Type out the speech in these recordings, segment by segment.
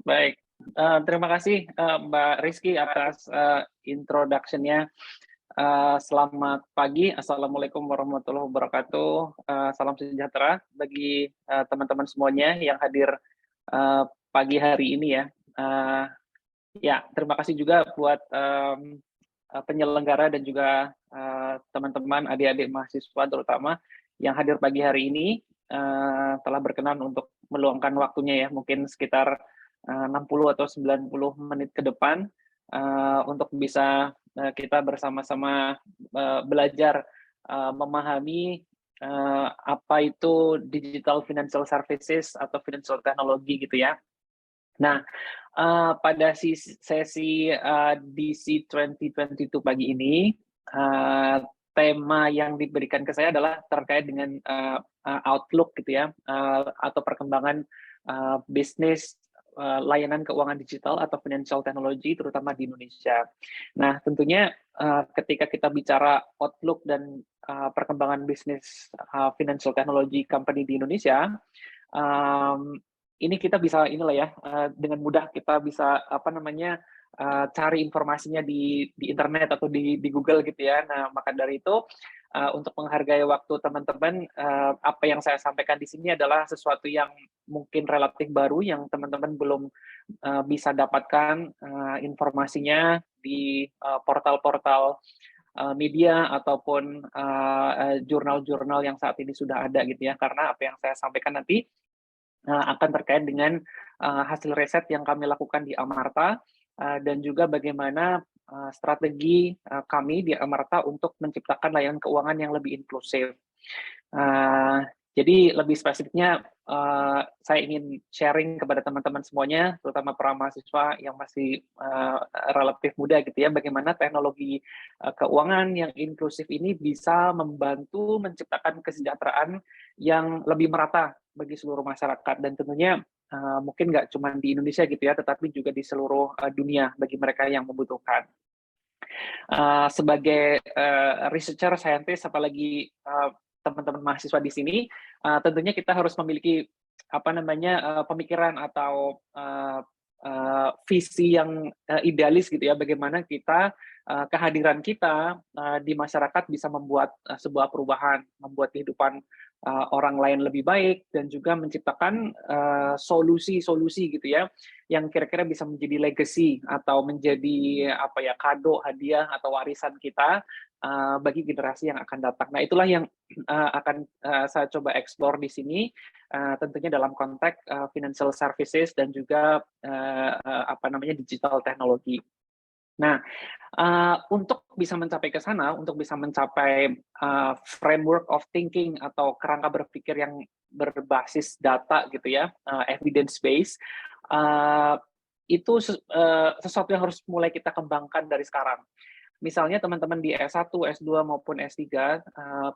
Baik, terima kasih, Mbak Rizky atas, introduction-nya. Selamat pagi, Assalamualaikum warahmatullahi wabarakatuh. Salam sejahtera bagi, teman-teman semuanya yang hadir, pagi hari ini ya. Eee, ya, terima kasih juga buat, penyelenggara dan juga, teman-teman, adik-adik mahasiswa terutama yang hadir pagi hari ini, telah berkenan untuk meluangkan waktunya ya, mungkin sekitar, 60 atau 90 menit ke depan, untuk bisa, kita bersama-sama, belajar, memahami, apa itu digital financial services atau financial technology gitu ya. Nah, pada sesi, DC 2022 pagi ini, eee, tema yang diberikan ke saya adalah terkait dengan, outlook gitu ya, atau perkembangan, bisnis, layanan keuangan digital atau financial technology terutama di Indonesia. Nah, tentunya, ketika kita bicara outlook dan, perkembangan bisnis, financial technology company di Indonesia, mmm, ini kita bisa inilah ya, dengan mudah kita bisa, apa namanya, cari informasinya di internet atau di Google gitu ya. Nah, maka dari itu, untuk menghargai waktu teman-teman, apa yang saya sampaikan di sini adalah sesuatu yang mungkin relatif baru yang teman-teman belum, bisa dapatkan, informasinya di, portal-portal, media ataupun, jurnal-jurnal yang saat ini sudah ada gitu ya. Karena apa yang saya sampaikan nanti akan terkait dengan, hasil riset yang kami lakukan di Amarta, dan juga bagaimana, strategi, kami di Amarta untuk menciptakan layanan keuangan yang lebih inklusif. Eee, jadi lebih spesifiknya, saya ingin sharing kepada teman-teman semuanya, terutama para mahasiswa yang masih, relatif muda gitu ya, bagaimana teknologi, keuangan yang inklusif ini bisa membantu menciptakan kesejahteraan yang lebih merata bagi seluruh masyarakat dan tentunya, mungkin nggak cuma di Indonesia gitu ya, tetapi juga di seluruh, dunia bagi mereka yang membutuhkan. Sebagai, researcher, scientist, apalagi, teman-teman mahasiswa di sini, tentunya kita harus memiliki, apa namanya, pemikiran atau, visi yang, idealis gitu ya, bagaimana kita, kehadiran kita, di masyarakat bisa membuat, sebuah perubahan, membuat kehidupan, orang lain lebih baik dan juga menciptakan, solusi-solusi gitu ya, yang kira-kira bisa menjadi legacy atau menjadi apa ya, kado, hadiah atau warisan kita, bagi generasi yang akan datang. Nah, itulah yang, akan, saya coba explore di sini, tentunya dalam konteks, financial services dan juga, apa namanya, digital technology. Nah, untuk bisa mencapai ke sana, untuk bisa mencapai, framework of thinking atau kerangka berpikir yang berbasis data gitu ya, evidence based, eee, itu sesuatu yang harus mulai kita kembangkan dari sekarang. Misalnya teman-teman di S1, S2 maupun S3,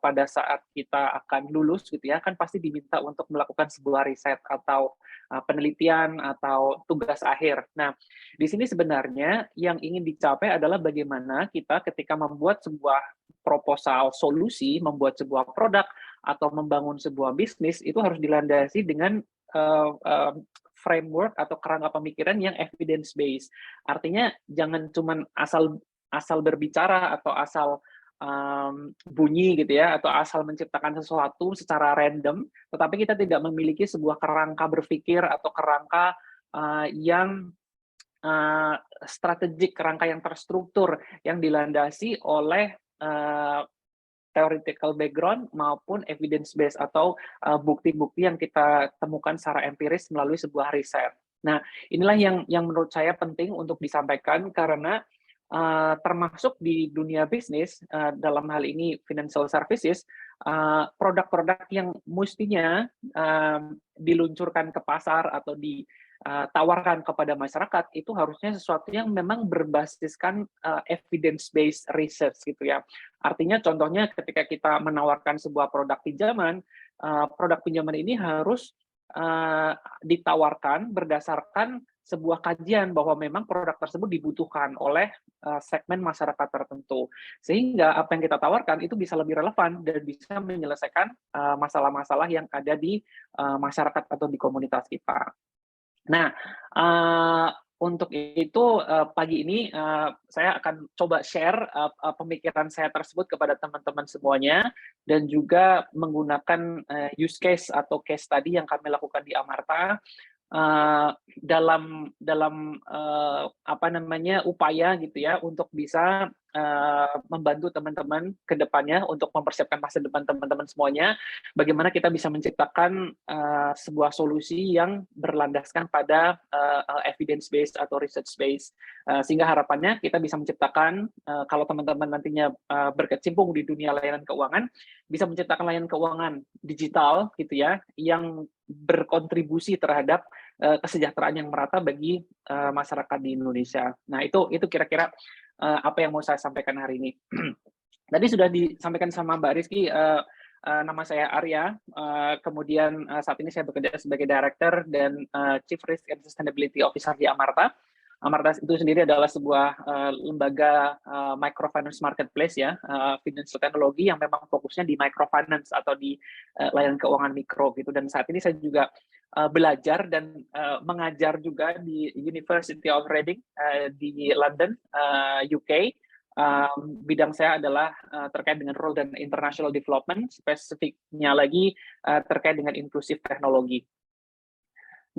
pada saat kita akan lulus gitu ya, kan pasti diminta untuk melakukan sebuah riset atau, penelitian atau tugas akhir. Nah, di sini sebenarnya yang ingin dicapai adalah bagaimana kita ketika membuat sebuah proposal solusi, membuat sebuah produk atau membangun sebuah bisnis, itu harus dilandasi dengan, framework atau kerangka pemikiran yang evidence based. Artinya jangan cuman asal asal berbicara atau asal, bunyi gitu ya, atau asal menciptakan sesuatu secara random, tetapi kita tidak memiliki sebuah kerangka berpikir atau kerangka, yang, eee, strategik, kerangka yang terstruktur, yang dilandasi oleh, theoretical background maupun evidence based atau, bukti-bukti yang kita temukan secara empiris melalui sebuah riset. Nah, inilah yang menurut saya penting untuk disampaikan karena, termasuk di dunia bisnis, dalam hal ini financial services, produk-produk yang mestinya, diluncurkan ke pasar atau ditawarkan kepada masyarakat, itu harusnya sesuatu yang memang berbasiskan, evidence based research gitu ya. Artinya contohnya ketika kita menawarkan sebuah produk pinjaman, produk pinjaman ini harus, ditawarkan berdasarkan sebuah kajian bahwa memang produk tersebut dibutuhkan oleh, segmen masyarakat tertentu. Sehingga apa yang kita tawarkan itu bisa lebih relevan dan bisa menyelesaikan, masalah-masalah yang ada di, masyarakat atau di komunitas kita. Nah, untuk itu pagi ini saya akan coba share pemikiran saya tersebut kepada teman-teman semuanya, dan juga menggunakan use case atau case study yang kami lakukan di Amarta dalam apa namanya, upaya gitu ya untuk bisa membantu teman-teman ke depannya untuk mempersiapkan masa depan teman-teman semuanya, bagaimana kita bisa menciptakan sebuah solusi yang berlandaskan pada evidence based atau research based, sehingga harapannya kita bisa menciptakan kalau teman-teman nantinya berkecimpung di dunia layanan keuangan, bisa menciptakan layanan keuangan digital gitu ya, yang berkontribusi terhadap kesejahteraan yang merata bagi masyarakat di Indonesia. Nah, itu kira-kira apa yang mau saya sampaikan hari ini. Tadi sudah disampaikan sama Mbak Rizky, nama saya Arya, kemudian saat ini saya bekerja sebagai Director dan Chief Risk and Sustainability Officer di Amarta. Amarta itu sendiri adalah sebuah lembaga microfinance marketplace ya, financial teknologi yang memang fokusnya di microfinance atau di layanan keuangan mikro gitu. Dan saat ini saya juga belajar dan mengajar juga di University of Reading di London, UK. Bidang saya adalah terkait dengan role dan international development, spesifiknya lagi terkait dengan inklusif teknologi.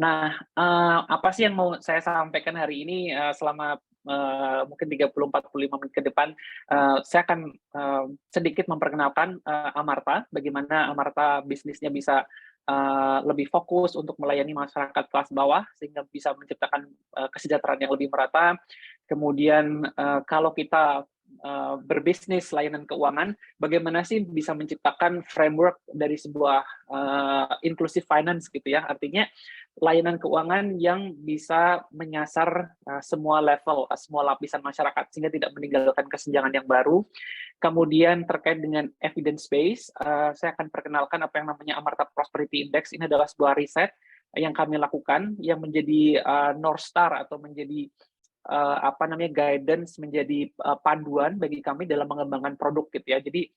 Nah, apa sih yang mau saya sampaikan hari ini selama mungkin 30-45 menit ke depan, saya akan sedikit memperkenalkan Amarta, bagaimana Amarta bisnisnya bisa lebih fokus untuk melayani masyarakat kelas bawah, sehingga bisa menciptakan kesejahteraan yang lebih merata. Kemudian kalau kita berbisnis layanan keuangan, bagaimana sih bisa menciptakan framework dari sebuah inclusive finance gitu ya, artinya layanan keuangan yang bisa menyasar semua level, semua lapisan masyarakat, sehingga tidak meninggalkan kesenjangan yang baru. Kemudian terkait dengan evidence base, saya akan perkenalkan apa yang namanya Amarta Prosperity Index. Ini adalah sebuah riset yang kami lakukan, yang menjadi North Star atau menjadi apa namanya, guidance, menjadi panduan bagi kami dalam mengembangkan produk gitu ya. Jadi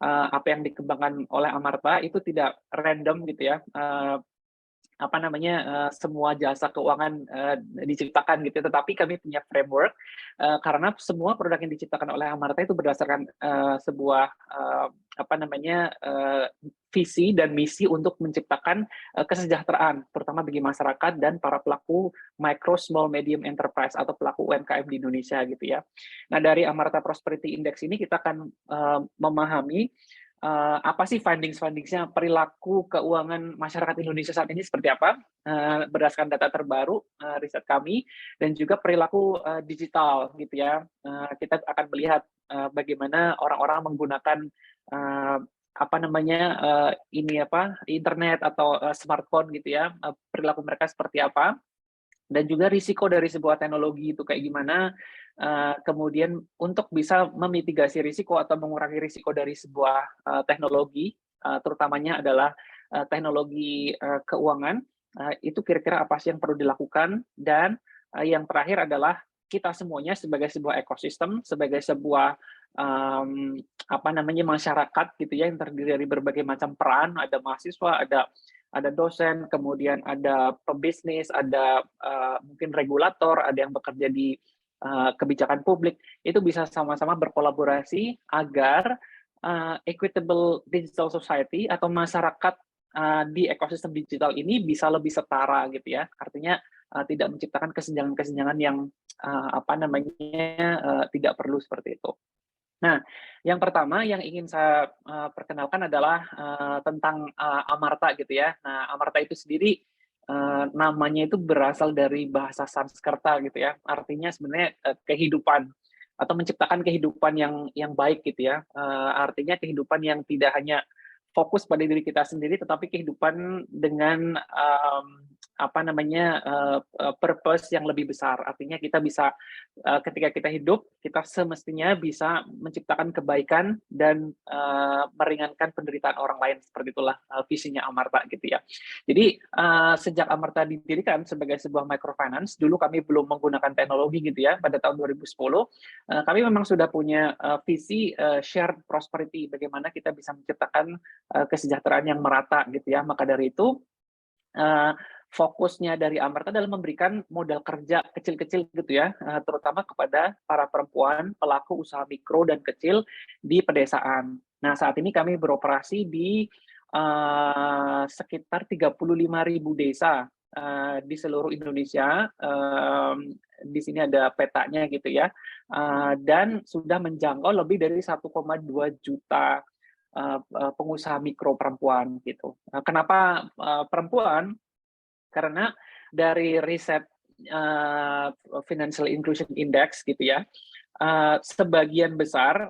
apa yang dikembangkan oleh Amarta itu tidak random gitu ya. Apa namanya, semua jasa keuangan diciptakan gitu, tetapi kami punya framework karena semua produk yang diciptakan oleh Amarta itu berdasarkan sebuah apa namanya, visi dan misi untuk menciptakan kesejahteraan, terutama bagi masyarakat dan para pelaku micro, small, medium enterprise atau pelaku UMKM di Indonesia gitu ya. Nah, dari Amarta Prosperity Index ini kita akan memahami apa sih findings-nya perilaku keuangan masyarakat Indonesia saat ini seperti apa, berdasarkan data terbaru riset kami, dan juga perilaku digital gitu ya. Kita akan melihat bagaimana orang-orang menggunakan apa namanya, internet atau smartphone gitu ya, perilaku mereka seperti apa, dan juga risiko dari sebuah teknologi itu kayak gimana, kemudian untuk bisa memitigasi risiko atau mengurangi risiko dari sebuah teknologi, terutamanya adalah teknologi keuangan, itu kira-kira apa sih yang perlu dilakukan, dan yang terakhir adalah kita semuanya sebagai sebuah ekosistem, sebagai sebuah apa namanya, masyarakat gitu ya, yang terdiri dari berbagai macam peran, ada mahasiswa, ada dosen, kemudian ada pebisnis, ada mungkin regulator, ada yang bekerja di kebijakan publik, itu bisa sama-sama berkolaborasi agar equitable digital society atau masyarakat di ekosistem digital ini bisa lebih setara gitu ya. Artinya tidak menciptakan kesenjangan-kesenjangan yang apa namanya, tidak perlu seperti itu. Nah, yang pertama yang ingin saya perkenalkan adalah tentang Amarta gitu ya. Nah, Amarta itu sendiri namanya itu berasal dari bahasa Sanskerta gitu ya. Artinya sebenarnya kehidupan atau menciptakan kehidupan yang baik gitu ya. Artinya kehidupan yang tidak hanya fokus pada diri kita sendiri, tetapi kehidupan dengan apa namanya, purpose yang lebih besar. Artinya kita bisa ketika kita hidup, kita semestinya bisa menciptakan kebaikan dan meringankan penderitaan orang lain. Seperti itulah visinya Amarta gitu ya. Jadi sejak Amarta didirikan sebagai sebuah microfinance, dulu kami belum menggunakan teknologi gitu ya. Pada tahun 2010, kami memang sudah punya visi shared prosperity, bagaimana kita bisa menciptakan kesejahteraan yang merata gitu ya. Maka dari itu fokusnya dari Amarta adalah memberikan modal kerja kecil-kecil gitu ya, terutama kepada para perempuan pelaku usaha mikro dan kecil di pedesaan. Nah, saat ini kami beroperasi di sekitar 35.000 desa di seluruh Indonesia. Di sini ada petanya gitu ya, dan sudah menjangkau lebih dari 1,2 juta pengusaha mikro perempuan gitu. Kenapa perempuan? Karena dari riset Financial Inclusion Index gitu ya, sebagian besar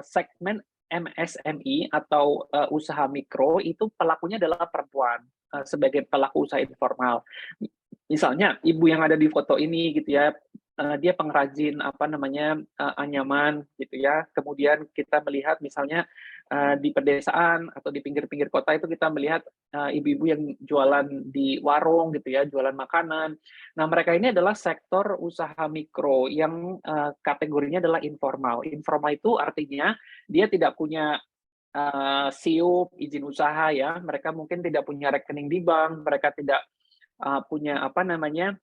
segmen MSMI atau usaha mikro itu pelakunya adalah perempuan sebagai pelaku usaha informal. Misalnya ibu yang ada di foto ini gitu ya, dia pengrajin apa namanya anyaman gitu ya. Kemudian kita melihat misalnya di pedesaan atau di pinggir-pinggir kota itu kita melihat ibu-ibu yang jualan di warung gitu ya, jualan makanan. Nah, mereka ini adalah sektor usaha mikro yang kategorinya adalah informal. Informal itu artinya dia tidak punya SIUP, izin usaha ya. Mereka mungkin tidak punya rekening di bank, mereka tidak punya apa namanya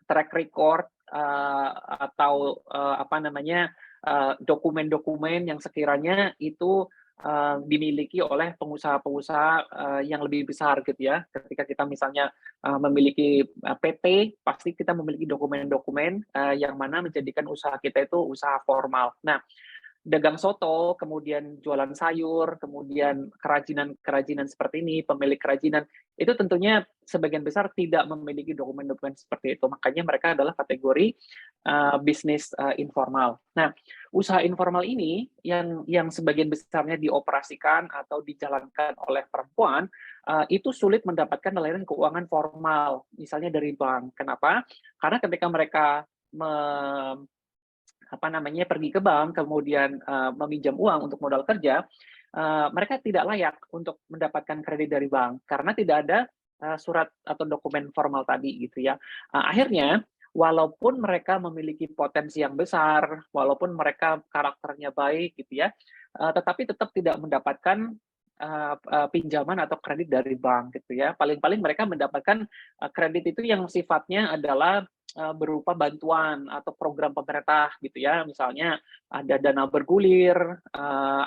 track record atau apa namanya dokumen-dokumen yang sekiranya itu dimiliki oleh pengusaha-pengusaha yang lebih besar gitu ya. Ketika kita misalnya memiliki PT, pasti kita memiliki dokumen-dokumen yang mana menjadikan usaha kita itu usaha formal. Nah, dagang soto, kemudian jualan sayur, kemudian kerajinan-kerajinan seperti ini, pemilik kerajinan, itu tentunya sebagian besar tidak memiliki dokumen-dokumen seperti itu. Makanya mereka adalah kategori bisnis informal. Nah, usaha informal ini yang sebagian besarnya dioperasikan atau dijalankan oleh perempuan, itu sulit mendapatkan layanan keuangan formal, misalnya dari bank. Kenapa? Karena ketika mereka apa namanya pergi ke bank kemudian meminjam uang untuk modal kerja, mereka tidak layak untuk mendapatkan kredit dari bank karena tidak ada surat atau dokumen formal tadi gitu ya. Akhirnya walaupun mereka memiliki potensi yang besar, walaupun mereka karakternya baik gitu ya, tetapi tetap tidak mendapatkan pinjaman atau kredit dari bank gitu ya. Paling-paling mereka mendapatkan kredit itu yang sifatnya adalah berupa bantuan atau program pemerintah gitu ya, misalnya ada dana bergulir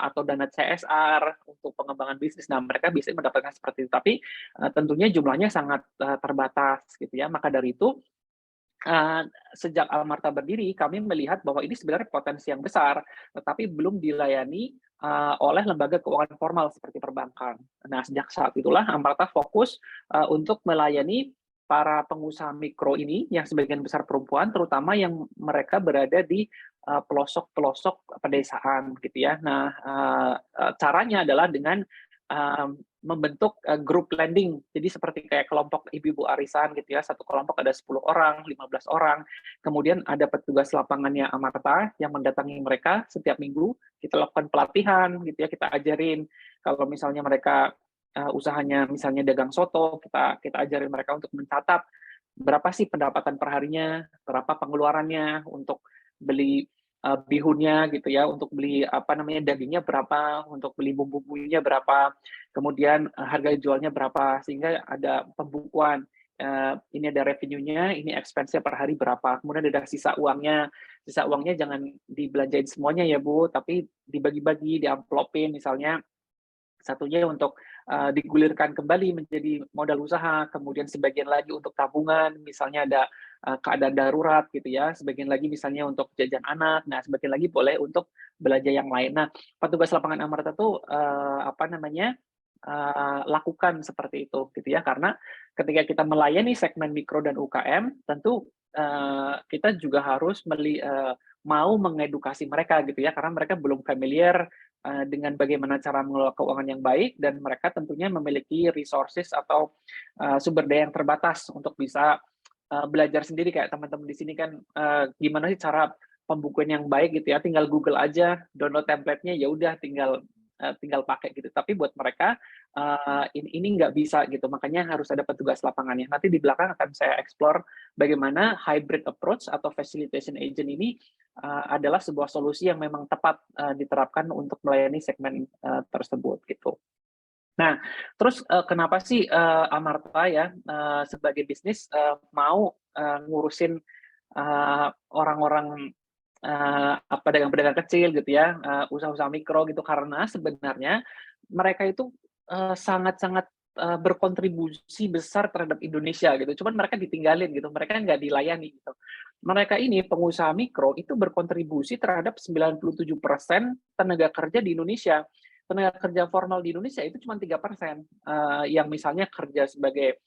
atau dana CSR untuk pengembangan bisnis. Nah, mereka bisa mendapatkan seperti itu, tapi tentunya jumlahnya sangat terbatas gitu ya. Maka dari itu sejak Amarta berdiri, kami melihat bahwa ini sebenarnya potensi yang besar, tetapi belum dilayani oleh lembaga keuangan formal seperti perbankan. Nah, sejak saat itulah Amarta fokus untuk melayani para pengusaha mikro ini yang sebagian besar perempuan, terutama yang mereka berada di pelosok-pelosok pedesaan gitu ya. Nah, caranya adalah dengan membentuk grup lending. Jadi seperti kayak kelompok ibu-ibu arisan gitu ya, satu kelompok ada 10 orang, 15 orang. Kemudian ada petugas lapangannya Amarta yang mendatangi mereka setiap minggu, kita lakukan pelatihan gitu ya, kita ajarin kalau misalnya mereka usahanya misalnya dagang soto, kita ajarin mereka untuk mencatat berapa sih pendapatan perharinya, berapa pengeluarannya untuk beli bihunnya gitu ya, untuk beli apa namanya dagingnya berapa, untuk beli bumbu-bumbunya berapa, kemudian harga jualnya berapa, sehingga ada pembukuan. Ini ada revenue-nya, ini expense-nya per hari berapa, kemudian ada sisa uangnya jangan dibelanjain semuanya ya Bu, tapi dibagi-bagi, diamplopin misalnya satunya untuk digulirkan kembali menjadi modal usaha, kemudian sebagian lagi untuk tabungan, misalnya ada keadaan darurat gitu ya, sebagian lagi misalnya untuk jajan anak, nah sebagian lagi boleh untuk belanja yang lain. Nah, petugas lapangan Amarta tuh apa namanya lakukan seperti itu gitu ya, karena ketika kita melayani segmen mikro dan UKM, tentu kita juga harus mau mengedukasi mereka gitu ya, karena mereka belum familiar dengan bagaimana cara mengelola keuangan yang baik dan mereka tentunya memiliki resources atau sumber daya yang terbatas untuk bisa belajar sendiri kayak teman-teman di sini kan gimana sih cara pembukuan yang baik gitu ya, tinggal Google aja, download template-nya ya udah tinggal pakai gitu. Tapi buat mereka ini nggak bisa gitu, makanya harus ada petugas lapangannya. Nanti di belakang akan saya explore bagaimana hybrid approach atau facilitation agent ini adalah sebuah solusi yang memang tepat diterapkan untuk melayani segmen tersebut gitu. Nah, terus kenapa sih Amarta ya sebagai bisnis mau ngurusin orang-orang pedagang-pedagang kecil gitu ya, usaha-usaha mikro gitu, karena sebenarnya mereka itu sangat-sangat berkontribusi besar terhadap Indonesia gitu. Cuman mereka ditinggalin gitu, mereka nggak dilayani gitu. Mereka ini pengusaha mikro itu berkontribusi terhadap 97% tenaga kerja di Indonesia. Tenaga kerja formal di Indonesia itu cuma 3%, yang misalnya kerja sebagai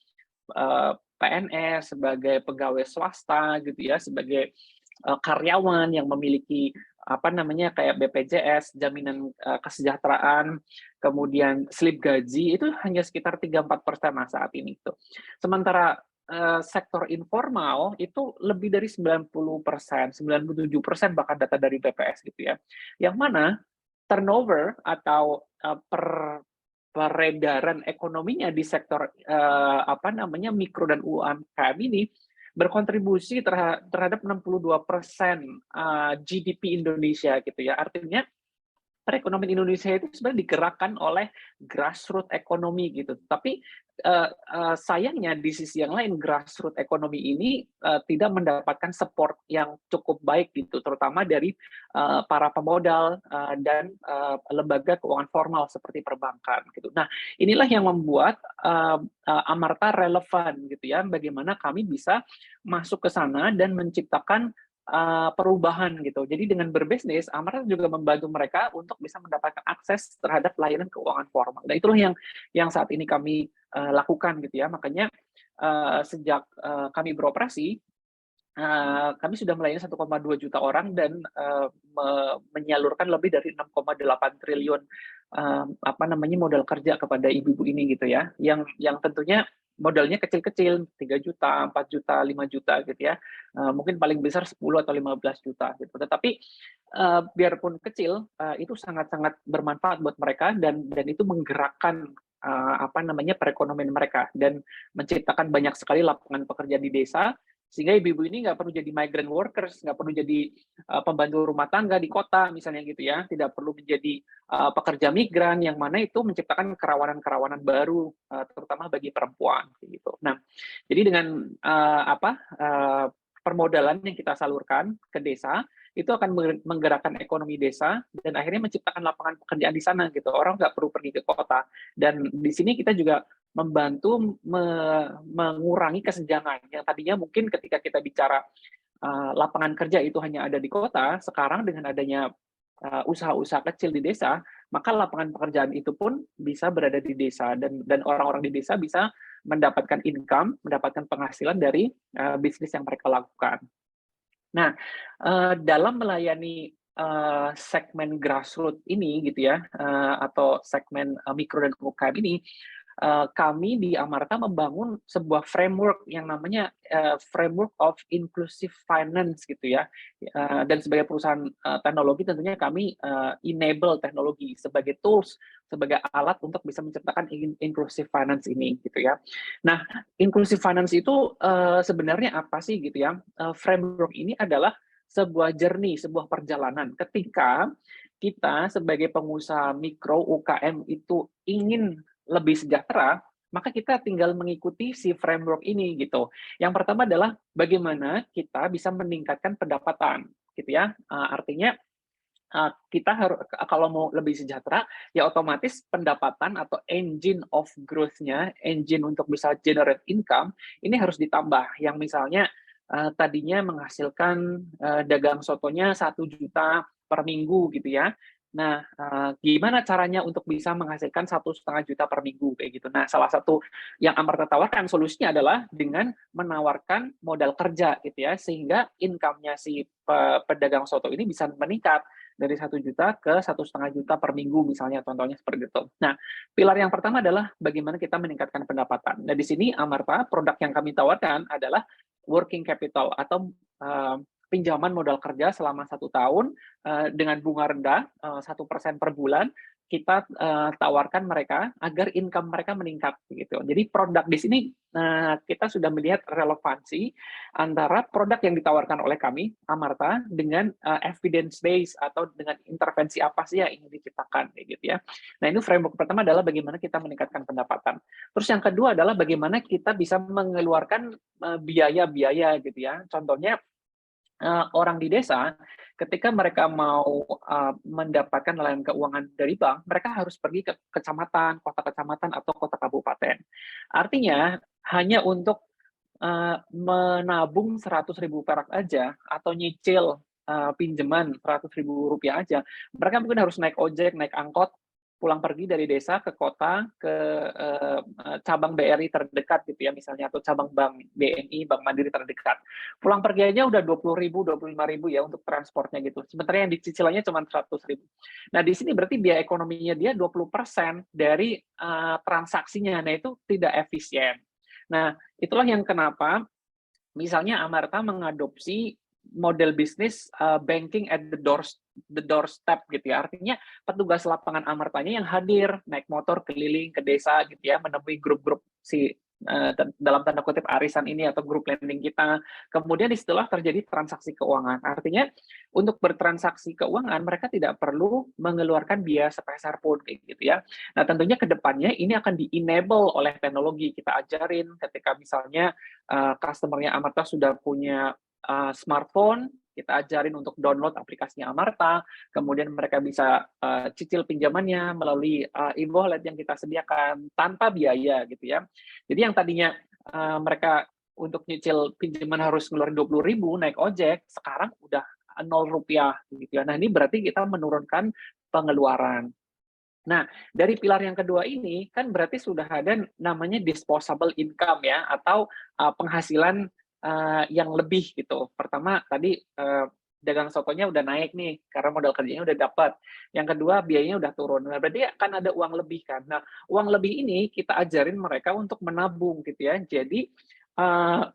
PNS, sebagai pegawai swasta gitu ya, sebagai karyawan yang memiliki apa namanya kayak BPJS, jaminan kesejahteraan, kemudian slip gaji itu hanya sekitar 3-4% saat ini tuh. Sementara sektor informal itu lebih dari 90%, 97% bahkan data dari BPS gitu ya. Yang mana turnover atau peredaran ekonominya di sektor apa namanya mikro dan UMKM ini berkontribusi terhadap 62% GDP Indonesia gitu ya. Artinya perekonomian Indonesia itu sebenarnya digerakkan oleh grassroots ekonomi gitu. Tapi sayangnya di sisi yang lain grassroots ekonomi ini tidak mendapatkan support yang cukup baik gitu, terutama dari para pemodal dan lembaga keuangan formal seperti perbankan gitu. Nah, inilah yang membuat Amarta relevan gitu ya. Bagaimana kami bisa masuk ke sana dan menciptakan perubahan gitu. Jadi dengan berbisnis, Amarta juga membantu mereka untuk bisa mendapatkan akses terhadap layanan keuangan formal. Dan itulah yang saat ini kami lakukan gitu ya. Makanya sejak kami beroperasi, kami sudah melayani 1,2 juta orang dan menyalurkan lebih dari 6,8 triliun apa namanya modal kerja kepada ibu-ibu ini gitu ya. Yang tentunya modalnya kecil-kecil, 3 juta, 4 juta, 5 juta gitu ya. Mungkin paling besar 10 atau 15 juta gitu. Tetapi biarpun kecil, itu sangat-sangat bermanfaat buat mereka dan itu menggerakkan apa namanya perekonomian mereka dan menciptakan banyak sekali lapangan pekerjaan di desa, sehingga ibu-ibu ini nggak perlu jadi migrant workers, nggak perlu jadi pembantu rumah tangga di kota misalnya gitu ya, tidak perlu menjadi pekerja migran yang mana itu menciptakan kerawanan-kerawanan baru terutama bagi perempuan gitu. Nah, jadi dengan permodalan yang kita salurkan ke desa itu akan menggerakkan ekonomi desa dan akhirnya menciptakan lapangan pekerjaan di sana gitu. Orang nggak perlu pergi ke kota. Dan di sini kita juga membantu mengurangi kesenjangan yang tadinya mungkin ketika kita bicara lapangan kerja itu hanya ada di kota, sekarang dengan adanya usaha-usaha kecil di desa, maka lapangan pekerjaan itu pun bisa berada di desa dan orang-orang di desa bisa mendapatkan income, mendapatkan penghasilan dari bisnis yang mereka lakukan. Nah, dalam melayani segmen grassroots ini gitu ya, atau segmen mikro dan UMKM ini, kami di Amarta membangun sebuah framework yang namanya framework of inclusive finance gitu ya. Dan sebagai perusahaan teknologi tentunya kami enable teknologi sebagai tools, sebagai alat untuk bisa menciptakan inclusive finance ini gitu ya. Nah, inclusive finance itu sebenarnya apa sih gitu ya? Framework ini adalah sebuah journey, sebuah perjalanan ketika kita sebagai pengusaha mikro UKM itu ingin lebih sejahtera, maka kita tinggal mengikuti si framework ini gitu. Yang pertama adalah bagaimana kita bisa meningkatkan pendapatan gitu ya. Artinya kita harus kalau mau lebih sejahtera ya otomatis pendapatan atau engine of growth-nya, engine untuk bisa generate income ini harus ditambah. Yang misalnya tadinya menghasilkan dagang sotonya 1 juta per minggu gitu ya. Nah, gimana caranya untuk bisa menghasilkan 1,5 juta per minggu kayak gitu. Nah, salah satu yang Amarta tawarkan solusinya adalah dengan menawarkan modal kerja gitu ya, sehingga income-nya si pedagang soto ini bisa meningkat dari 1 juta ke 1,5 juta per minggu misalnya, contohnya seperti itu. Nah, pilar yang pertama adalah bagaimana kita meningkatkan pendapatan. Nah, di sini Amarta, produk yang kami tawarkan adalah working capital atau pinjaman modal kerja selama 1 tahun dengan bunga rendah 1% per bulan, kita tawarkan mereka agar income mereka meningkat gitu. Jadi produk di sini kita sudah melihat relevansi antara produk yang ditawarkan oleh kami Amarta dengan evidence base atau dengan intervensi apa sih yang ingin diciptakan gitu ya. Nah, ini framework pertama adalah bagaimana kita meningkatkan pendapatan. Terus yang kedua adalah bagaimana kita bisa mengeluarkan biaya-biaya gitu ya. Contohnya orang di desa, ketika mereka mau mendapatkan layanan keuangan dari bank, mereka harus pergi ke kecamatan, kota kecamatan, atau kota kabupaten. Artinya, hanya untuk menabung 100.000 perak aja, atau nyicil pinjaman 100.000 rupiah aja, mereka mungkin harus naik ojek, naik angkot, pulang pergi dari desa ke kota, ke cabang BRI terdekat gitu ya misalnya, atau cabang bank BNI, Bank Mandiri terdekat. Pulang pergi aja udah 20.000, 25.000 ya untuk transportnya gitu. Sementara yang dicicilannya cuma 100.000. Nah, di sini berarti biaya ekonominya dia 20% dari transaksinya. Nah, itu tidak efisien. Nah, itulah yang kenapa misalnya Amarta mengadopsi model bisnis banking at the doorstep gitu ya. Artinya petugas lapangan Amartanya yang hadir naik motor keliling ke desa gitu ya, menemui grup-grup si dalam tanda kutip arisan ini atau grup lending kita. Kemudian disitulah terjadi transaksi keuangan. Artinya untuk bertransaksi keuangan mereka tidak perlu mengeluarkan biaya sepeser pun kayak gitu ya. Nah, tentunya ke depannya ini akan di-enable oleh teknologi. Kita ajarin ketika misalnya customer-nya Amarta sudah punya smartphone, kita ajarin untuk download aplikasinya Amarta, kemudian mereka bisa cicil pinjamannya melalui e-wallet yang kita sediakan tanpa biaya gitu ya. Jadi yang tadinya mereka untuk nyicil pinjaman harus ngeluarin 20.000 naik ojek, sekarang udah 0 rupiah gitu ya. Nah, ini berarti kita menurunkan pengeluaran. Nah, dari pilar yang kedua ini kan berarti sudah ada namanya disposable income ya, atau penghasilan yang lebih gitu. Pertama tadi dagang sotonya udah naik nih karena modal kerjanya udah dapat. Yang kedua biayanya udah turun. Nah, berarti akan ada uang lebih kan. Nah, uang lebih ini kita ajarin mereka untuk menabung gitu ya. Jadi uh,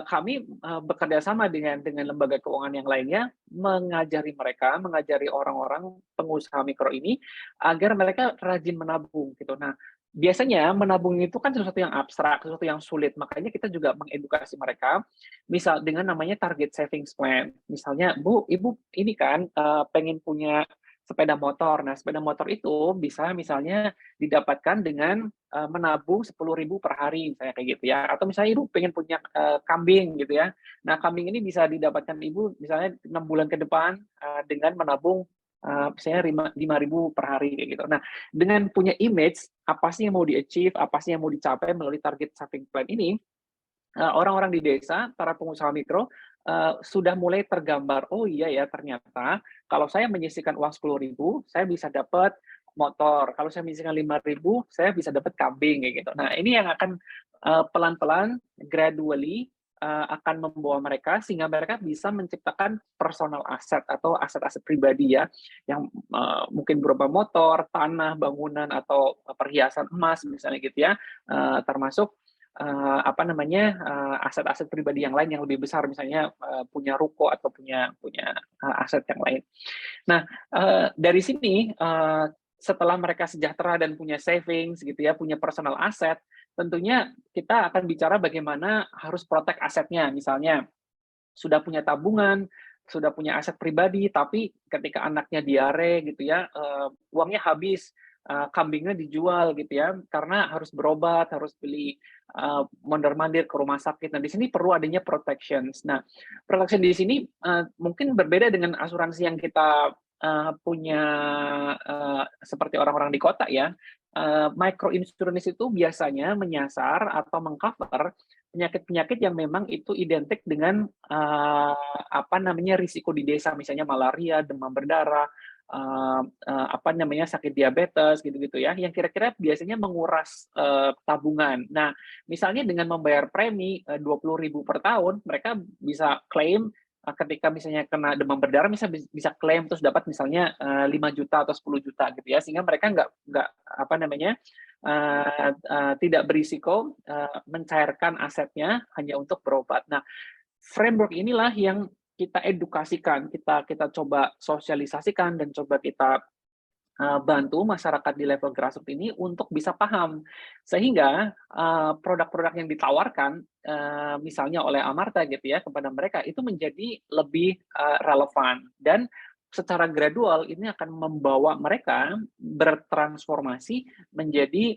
kami bekerja sama dengan lembaga keuangan yang lainnya, mengajari orang-orang pengusaha mikro ini agar mereka rajin menabung gitu. Nah, biasanya menabung itu kan sesuatu yang abstrak, sesuatu yang sulit. Makanya kita juga mengedukasi mereka, misal dengan namanya target savings plan. Misalnya, Bu, Ibu ini kan pengen punya sepeda motor. Nah, sepeda motor itu bisa misalnya didapatkan dengan menabung 10.000 per hari, misalnya kayak gitu ya. Atau misalnya Ibu pengen punya kambing gitu ya. Nah, kambing ini bisa didapatkan Ibu misalnya 6 bulan ke depan dengan menabung misalnya 5.000 per hari kayak gitu. Nah, dengan punya image apa sih yang mau di-achieve, apa sih yang mau dicapai melalui target saving plan ini, orang-orang di desa, para pengusaha mikro sudah mulai tergambar, oh iya ya ternyata kalau saya menyisihkan uang 10.000, saya bisa dapat motor. Kalau saya menyisihkan 5.000, saya bisa dapat kambing kayak gitu. Nah, ini yang akan pelan-pelan, gradually akan membawa mereka sehingga mereka bisa menciptakan personal asset atau aset-aset pribadi ya, yang mungkin berupa motor, tanah, bangunan atau perhiasan emas misalnya gitu ya, termasuk aset-aset pribadi yang lain yang lebih besar, misalnya punya ruko atau punya aset yang lain. Nah, dari sini setelah mereka sejahtera dan punya savings gitu ya, punya personal asset, tentunya kita akan bicara bagaimana harus protect asetnya. Misalnya sudah punya tabungan, sudah punya aset pribadi, tapi ketika anaknya diare gitu ya, uangnya habis, kambingnya dijual gitu ya, karena harus berobat, harus beli mondar-mandir ke rumah sakit. Nah, di sini perlu adanya protections. Nah, protection di sini mungkin berbeda dengan asuransi yang kita punya seperti orang-orang di kota ya. Micro insurance itu biasanya menyasar atau mengcover penyakit-penyakit yang memang itu identik dengan risiko di desa, misalnya malaria, demam berdarah, sakit diabetes gitu-gitu ya, yang kira-kira biasanya menguras tabungan. Nah, misalnya dengan membayar premi 20.000 per tahun, mereka bisa klaim ketika misalnya kena demam berdarah, misalnya bisa klaim terus dapat misalnya 5 juta atau 10 juta gitu ya, sehingga mereka nggak tidak berisiko mencairkan asetnya hanya untuk berobat. Nah, framework inilah yang kita edukasikan, kita coba sosialisasikan dan coba kita bantu masyarakat di level grassroots ini untuk bisa paham. Sehingga produk-produk yang ditawarkan misalnya oleh Amarta gitu ya kepada mereka itu menjadi lebih relevan, dan secara gradual ini akan membawa mereka bertransformasi menjadi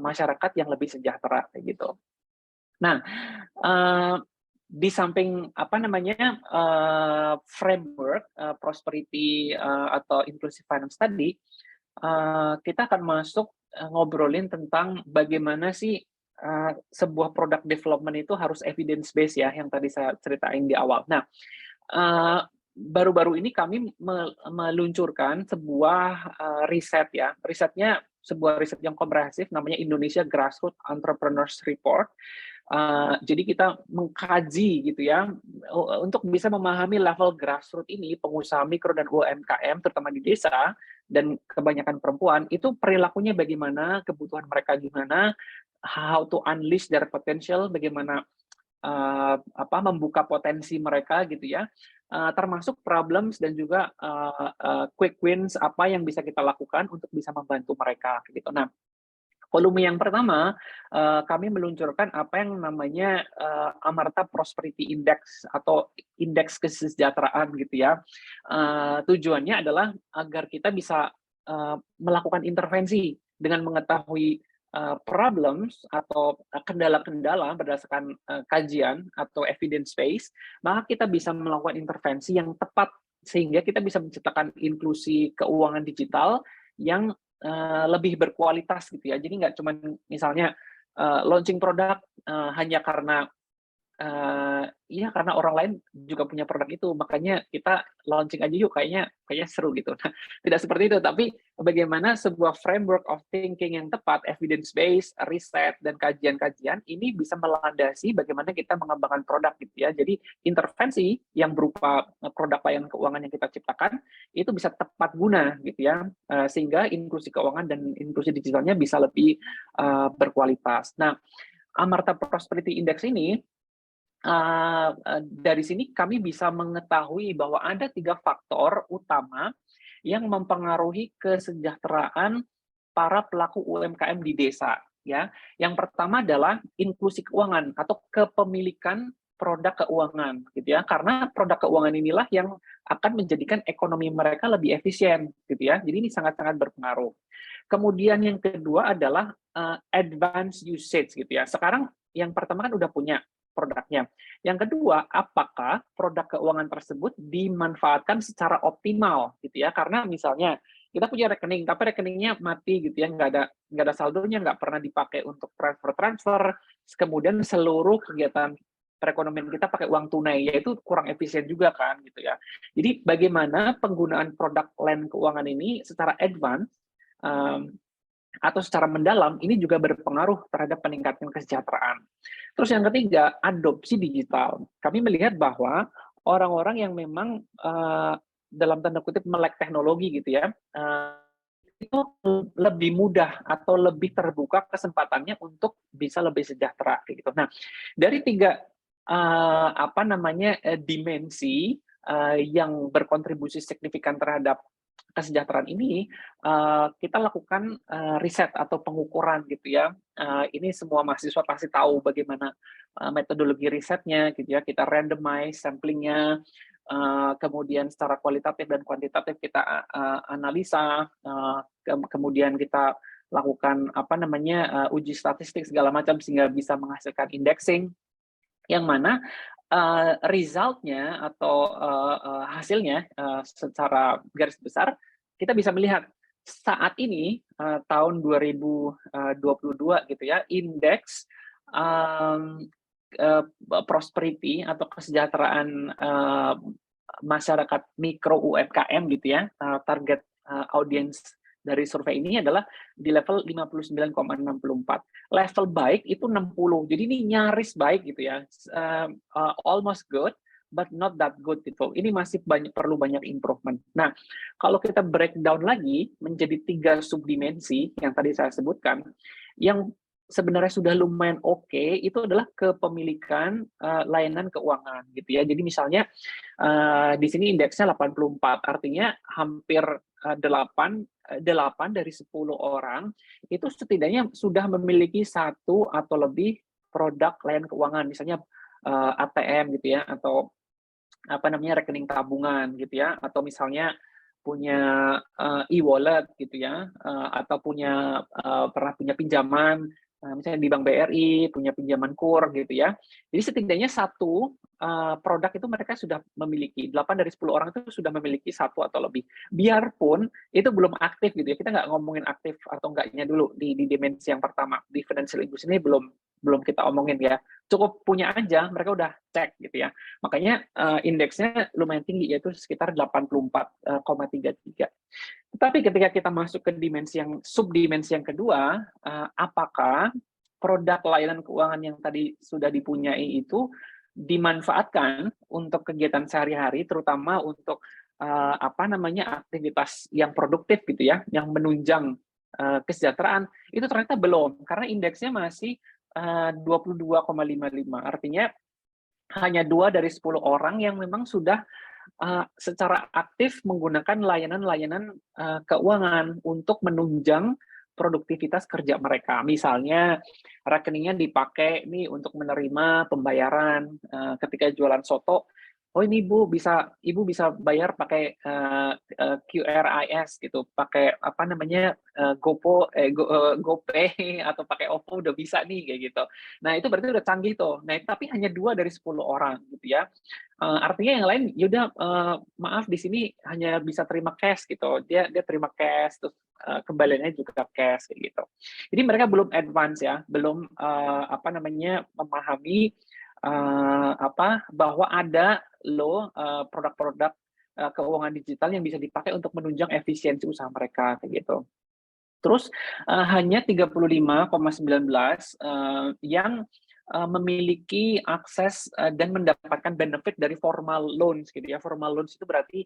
masyarakat yang lebih sejahtera kayak gitu. Nah, di samping apa namanya framework prosperity atau inclusive finance tadi, kita akan masuk ngobrolin tentang bagaimana sih sebuah product development itu harus evidence based ya, yang tadi saya ceritain di awal. Nah, baru-baru ini kami meluncurkan sebuah riset ya. Risetnya sebuah riset yang komprehensif namanya Indonesia Grassroots Entrepreneurs Report. Jadi kita mengkaji gitu ya untuk bisa memahami level grassroots ini, pengusaha mikro dan UMKM terutama di desa dan kebanyakan perempuan itu perilakunya bagaimana, kebutuhan mereka gimana, how to unleash their potential, bagaimana membuka potensi mereka gitu ya, termasuk problems dan juga quick wins apa yang bisa kita lakukan untuk bisa membantu mereka gitu. Nah, volume yang pertama, kami meluncurkan apa yang namanya Amarta Prosperity Index atau indeks kesejahteraan gitu ya. Tujuannya adalah agar kita bisa melakukan intervensi dengan mengetahui problems atau kendala-kendala berdasarkan kajian atau evidence base, maka kita bisa melakukan intervensi yang tepat sehingga kita bisa menciptakan inklusi keuangan digital yang lebih berkualitas gitu ya. Jadi nggak cuma misalnya launching produk hanya karena karena orang lain juga punya produk itu, makanya kita launching aja yuk, kayaknya seru gitu. Nah, tidak seperti itu, tapi bagaimana sebuah framework of thinking yang tepat, evidence based, riset dan kajian-kajian ini bisa melandasi bagaimana kita mengembangkan produk gitu ya. Jadi intervensi yang berupa produk layanan keuangan yang kita ciptakan itu bisa tepat guna gitu ya, sehingga inklusi keuangan dan inklusi digitalnya bisa lebih berkualitas. Nah, Amarta Prosperity Index ini dari sini kami bisa mengetahui bahwa ada 3 faktor utama yang mempengaruhi kesejahteraan para pelaku UMKM di desa ya. Yang pertama adalah inklusi keuangan atau kepemilikan produk keuangan gitu ya. Karena produk keuangan inilah yang akan menjadikan ekonomi mereka lebih efisien gitu ya. Jadi ini sangat-sangat berpengaruh. Kemudian yang kedua adalah advanced usage gitu ya. Sekarang yang pertama kan udah punya produknya. Yang kedua, apakah produk keuangan tersebut dimanfaatkan secara optimal gitu ya? Karena misalnya kita punya rekening, tapi rekeningnya mati gitu ya, nggak ada saldonya, nggak pernah dipakai untuk transfer, kemudian seluruh kegiatan perekonomian kita pakai uang tunai, yaitu kurang efisien juga kan gitu ya. Jadi bagaimana penggunaan produk lain keuangan ini secara advance atau secara mendalam ini juga berpengaruh terhadap peningkatan kesejahteraan. Terus yang ketiga, adopsi digital. Kami melihat bahwa orang-orang yang memang dalam tanda kutip melek teknologi gitu ya, itu lebih mudah atau lebih terbuka kesempatannya untuk bisa lebih sejahtera gitu. Nah, dari 3 dimensi yang berkontribusi signifikan terhadap kesejahteraan ini, kita lakukan riset atau pengukuran gitu ya. Ini semua mahasiswa pasti tahu bagaimana metodologi risetnya gitu ya. Kita randomize samplingnya, kemudian secara kualitatif dan kuantitatif kita analisa, kemudian kita lakukan uji statistik segala macam sehingga bisa menghasilkan indexing yang mana result-nya atau hasilnya secara garis besar kita bisa melihat saat ini tahun 2022 gitu ya, indeks prosperity atau kesejahteraan masyarakat mikro UMKM gitu ya, target audience dari survei ini adalah di level 59,64. Level baik itu 60. Jadi ini nyaris baik gitu ya. Almost good but not that good gitu. Ini masih perlu banyak improvement. Nah, kalau kita breakdown lagi menjadi 3 subdimensi yang tadi saya sebutkan, yang sebenarnya sudah lumayan oke, itu adalah kepemilikan layanan keuangan gitu ya. Jadi misalnya di sini indeksnya 84, artinya hampir 8 8 dari 10 orang itu setidaknya sudah memiliki satu atau lebih produk layanan keuangan, misalnya ATM gitu ya, atau apa namanya, rekening tabungan gitu ya, atau misalnya punya e-wallet gitu ya, atau pernah punya pinjaman, misalnya di Bank BRI, punya pinjaman KUR gitu ya. Jadi setidaknya satu produk itu mereka sudah memiliki, 8 dari 10 orang itu sudah memiliki satu atau lebih. Biarpun itu belum aktif gitu ya, kita nggak ngomongin aktif atau enggaknya dulu di dimensi yang pertama, di financial inclusion ini belum belum kita omongin ya. Cukup punya aja, mereka udah cek gitu ya. Makanya indeksnya lumayan tinggi, yaitu sekitar 84,33. Tetapi ketika kita masuk ke subdimensi yang kedua, apakah produk layanan keuangan yang tadi sudah dipunyai itu dimanfaatkan untuk kegiatan sehari-hari, terutama untuk aktivitas yang produktif gitu ya, yang menunjang kesejahteraan, itu ternyata belum, karena indeksnya masih 22,55. Artinya hanya 2 dari 10 orang yang memang sudah secara aktif menggunakan layanan-layanan keuangan untuk menunjang produktivitas kerja mereka. Misalnya rekeningnya dipakai nih untuk menerima pembayaran ketika jualan soto. Oh ini Ibu bisa bayar pakai QRIS gitu, pakai apa namanya GoPay atau pakai OVO udah bisa nih kayak gitu. Nah itu berarti udah canggih tuh. Nah tapi hanya 2 dari 10 orang gitu ya. Artinya yang lain yaudah maaf di sini hanya bisa terima cash gitu. Dia terima cash terus kembaliannya juga cash kayak gitu. Jadi mereka belum advance ya, belum memahami bahwa ada produk-produk keuangan digital yang bisa dipakai untuk menunjang efisiensi usaha mereka kayak gitu. Terus hanya 35,19 yang memiliki akses dan mendapatkan benefit dari formal loans gitu ya. Formal loans itu berarti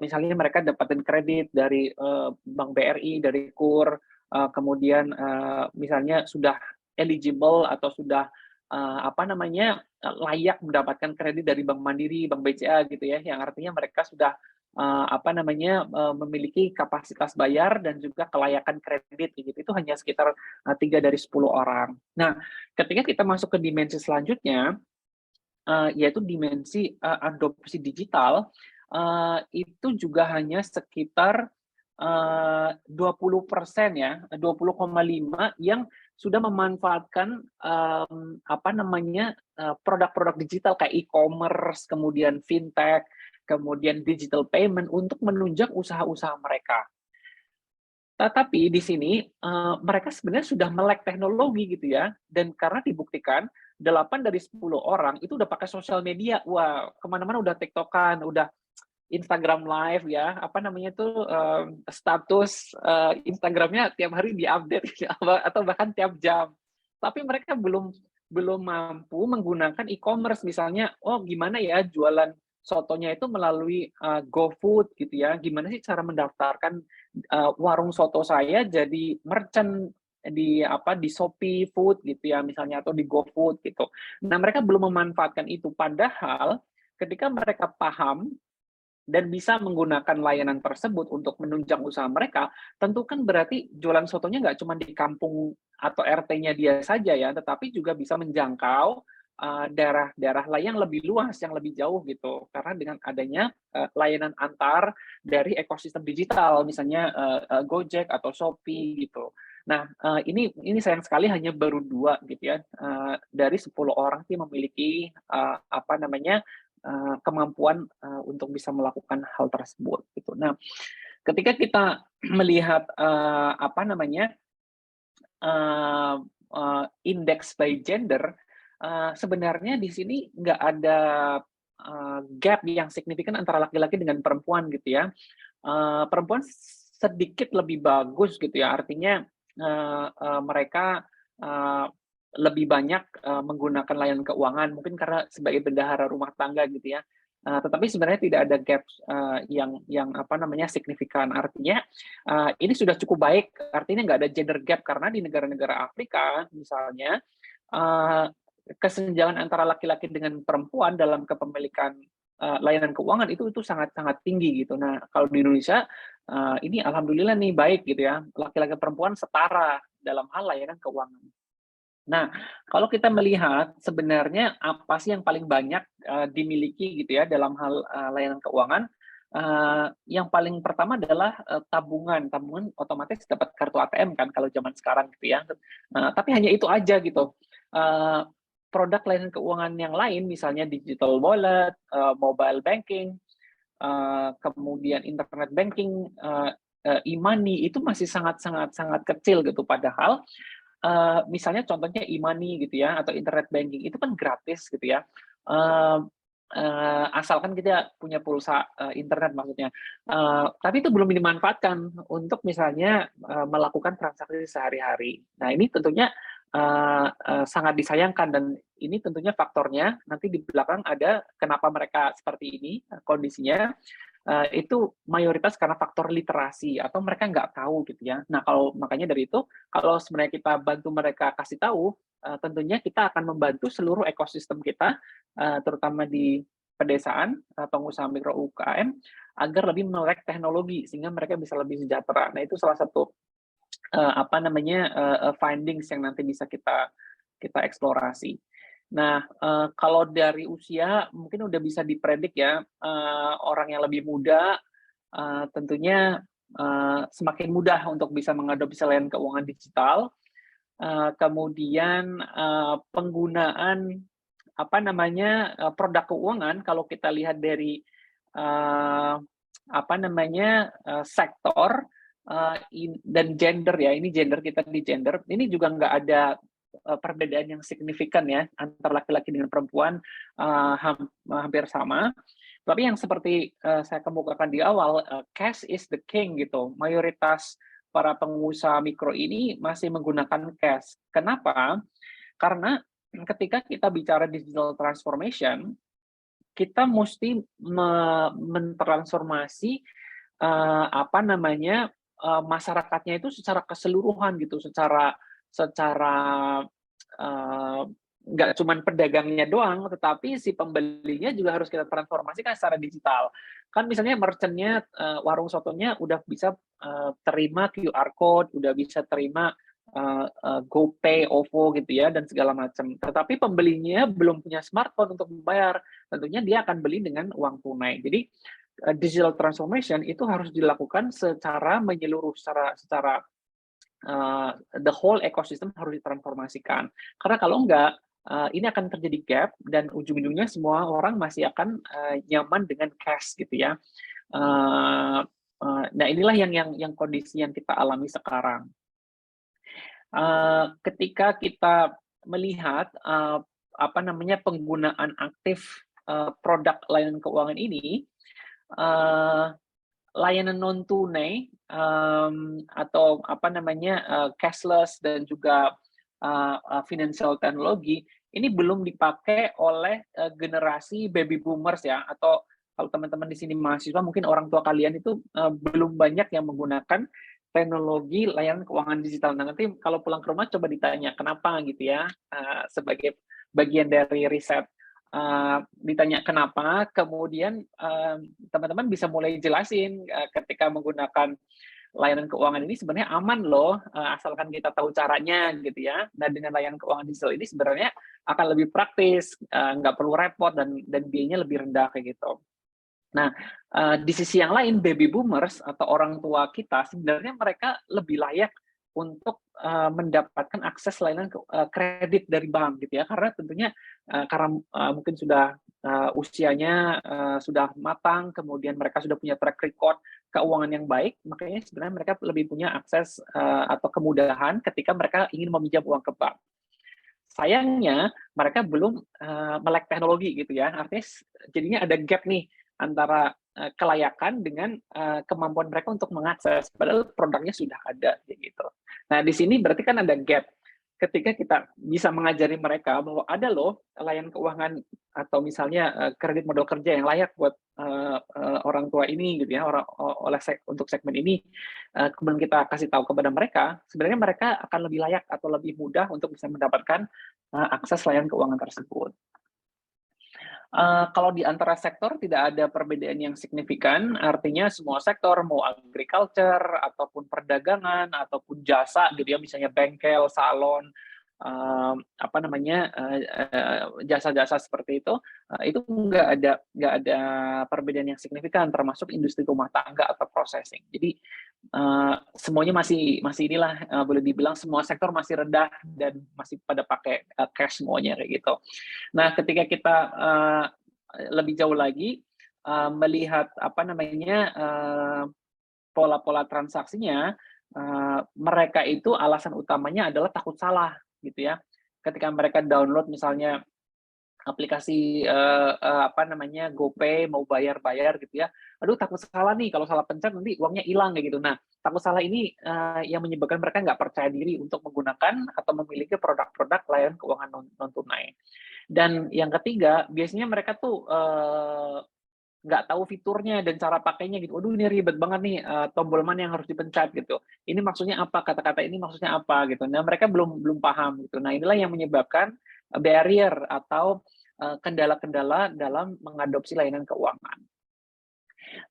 misalnya mereka dapatin kredit dari Bank BRI, dari KUR, kemudian misalnya sudah eligible atau sudah layak mendapatkan kredit dari Bank Mandiri, Bank BCA gitu ya, yang artinya mereka sudah memiliki kapasitas bayar dan juga kelayakan kredit gitu. Itu hanya sekitar 3 dari 10 orang. Nah, ketika kita masuk ke dimensi selanjutnya, yaitu dimensi adopsi digital, itu juga hanya sekitar 20% ya, 20,5 yang sudah memanfaatkan produk-produk digital kayak e-commerce, kemudian fintech, kemudian digital payment untuk menunjang usaha-usaha mereka. Tetapi di sini mereka sebenarnya sudah melek teknologi gitu ya, dan karena dibuktikan 8 dari 10 orang itu udah pakai sosial media, wah kemana-mana udah TikTok-an, udah Instagram Live ya, status Instagramnya tiap hari diupdate atau bahkan tiap jam. Tapi mereka belum mampu menggunakan e-commerce misalnya, oh gimana ya jualan sotonya itu melalui GoFood gitu ya, gimana sih cara mendaftarkan warung soto saya jadi merchant di Shopee Food gitu ya misalnya, atau di GoFood gitu. Nah mereka belum memanfaatkan itu, padahal ketika mereka paham dan bisa menggunakan layanan tersebut untuk menunjang usaha mereka, tentu kan berarti jualan sotonya nggak cuma di kampung atau RT-nya dia saja ya, tetapi juga bisa menjangkau daerah-daerah lain yang lebih luas, yang lebih jauh gitu. Karena dengan adanya layanan antar dari ekosistem digital, misalnya Gojek atau Shopee gitu. Nah, ini sayang sekali hanya baru 2 gitu ya, dari 10 orang yang memiliki kemampuan untuk bisa melakukan hal tersebut gitu. Nah, ketika kita melihat indeks by gender, sebenarnya di sini nggak ada gap yang signifikan antara laki-laki dengan perempuan gitu ya. Perempuan sedikit lebih bagus gitu ya, artinya mereka lebih banyak menggunakan layanan keuangan, mungkin karena sebagai bendahara rumah tangga gitu ya. Tetapi sebenarnya tidak ada gap yang signifikan. Artinya ini sudah cukup baik, artinya nggak ada gender gap, karena di negara-negara Afrika misalnya kesenjangan antara laki-laki dengan perempuan dalam kepemilikan layanan keuangan itu sangat-sangat tinggi gitu. Nah, kalau di Indonesia ini alhamdulillah nih baik gitu ya, laki-laki perempuan setara dalam hal layanan keuangan. Nah, kalau kita melihat sebenarnya apa sih yang paling banyak dimiliki gitu ya dalam hal layanan keuangan, yang paling pertama adalah tabungan. Tabungan otomatis dapat kartu ATM kan kalau zaman sekarang gitu ya. Tapi hanya itu aja gitu. Eee, Produk layanan keuangan yang lain misalnya digital wallet, mobile banking, kemudian internet banking, e-money itu masih sangat kecil gitu. Padahal misalnya contohnya e-money gitu ya, atau internet banking itu kan gratis gitu ya, eee asalkan kita punya pulsa, internet maksudnya. Tapi itu belum dimanfaatkan untuk misalnya, melakukan transaksi sehari-hari. Nah ini tentunya, sangat disayangkan dan ini tentunya faktornya nanti di belakang ada kenapa mereka seperti ini, kondisinya, itu mayoritas karena faktor literasi atau mereka nggak tahu gitu ya. Nah, kalau makanya dari itu, kalau sebenarnya kita bantu mereka kasih tahu, tentunya kita akan membantu seluruh ekosistem kita, terutama di pedesaan, pengusaha mikro UKM, agar lebih melek teknologi sehingga mereka bisa lebih sejahtera. Nah, itu salah satu, apa namanya, findings yang nanti bisa kita kita eksplorasi. Nah, kalau dari usia mungkin udah bisa dipredik ya, orang yang lebih muda, tentunya, semakin mudah untuk bisa mengadopsi layanan keuangan digital, kemudian, penggunaan, apa namanya, produk keuangan kalau kita lihat dari, eee, apa namanya, sektor, dan gender ya, ini gender kita di gender, ini juga nggak ada perbedaan yang signifikan ya antara laki-laki dengan perempuan, hampir sama. Tapi yang seperti, saya kemukakan di awal, cash is the king gitu. Mayoritas para pengusaha mikro ini masih menggunakan cash. Kenapa? Karena ketika kita bicara digital transformation, kita musti mentransformasi, apa namanya, masyarakatnya itu secara keseluruhan gitu, secara secara, eee, nggak cuman pedagangnya doang, tetapi si pembelinya juga harus kita transformasikan secara digital. Kan misalnya merchant-nya, warung sotonya udah bisa, terima QR code, udah bisa terima, GoPay, OVO gitu ya, dan segala macam. Tetapi pembelinya belum punya smartphone untuk membayar, tentunya dia akan beli dengan uang tunai. Jadi, digital transformation itu harus dilakukan secara menyeluruh, secara secara the whole ecosystem harus ditransformasikan. Karena kalau enggak, ini akan terjadi gap dan ujung-ujungnya semua orang masih akan, nyaman dengan cash gitu ya. Eee nah inilah yang kondisi yang kita alami sekarang. Ketika kita melihat, apa namanya, penggunaan aktif, produk layanan keuangan ini, eee layanan non tunai, atau apa namanya, cashless dan juga, financial technology, ini belum dipakai oleh, generasi baby boomers ya, atau kalau teman-teman di sini mahasiswa mungkin orang tua kalian itu, belum banyak yang menggunakan teknologi layanan keuangan digital. Nah, nanti kalau pulang ke rumah coba ditanya kenapa gitu ya, sebagai bagian dari riset. Ditanya kenapa, kemudian, teman-teman bisa mulai jelasin, ketika menggunakan layanan keuangan ini sebenarnya aman loh, asalkan kita tahu caranya gitu ya. Nah, dengan layanan keuangan digital ini sebenarnya akan lebih praktis, nggak perlu repot dan biayanya lebih rendah kayak gitu. Nah, di sisi yang lain baby boomers atau orang tua kita sebenarnya mereka lebih layak untuk, mendapatkan akses layanan kredit dari bank gitu ya. Karena tentunya, karena, mungkin sudah, usianya, sudah matang, kemudian mereka sudah punya track record keuangan yang baik, makanya sebenarnya mereka lebih punya akses, atau kemudahan ketika mereka ingin meminjam uang ke bank. Sayangnya mereka belum, melek teknologi gitu ya, artinya jadinya ada gap nih antara, kelayakan dengan, kemampuan mereka untuk mengakses, padahal produknya sudah ada, kayak gitu. Nah, di sini berarti kan ada gap, ketika kita bisa mengajari mereka bahwa ada loh layanan keuangan atau misalnya, kredit modal kerja yang layak buat, orang tua ini gitu ya, untuk segmen ini, kemudian kita kasih tahu kepada mereka, sebenarnya mereka akan lebih layak atau lebih mudah untuk bisa mendapatkan, akses layanan keuangan tersebut. Kalau di antara sektor tidak ada perbedaan yang signifikan, artinya semua sektor, mau agriculture, ataupun perdagangan, ataupun jasa gitu ya, misalnya bengkel, salon, apa namanya, jasa-jasa seperti itu nggak ada perbedaan yang signifikan, termasuk industri rumah tangga atau processing. Jadi, semuanya masih inilah, boleh dibilang semua sektor masih rendah dan masih pada pakai, cash semuanya, kayak gitu. Nah, ketika kita lebih jauh lagi melihat apa namanya pola-pola transaksinya, mereka itu alasan utamanya adalah takut salah gitu ya. Ketika mereka download misalnya aplikasi apa namanya GoPay mau bayar-bayar gitu ya, aduh takut salah nih kalau salah pencet nanti uangnya hilang kayak gitu. Nah, takut salah ini yang menyebabkan mereka nggak percaya diri untuk menggunakan atau memiliki produk-produk layanan keuangan non tunai. Dan yang ketiga, biasanya mereka tuh nggak tahu fiturnya dan cara pakainya gitu. Waduh ini ribet banget nih, tombol mana yang harus dipencet gitu. Ini maksudnya apa, kata-kata ini maksudnya apa gitu. Nah mereka belum belum paham gitu. Nah inilah yang menyebabkan barrier atau kendala-kendala dalam mengadopsi layanan keuangan.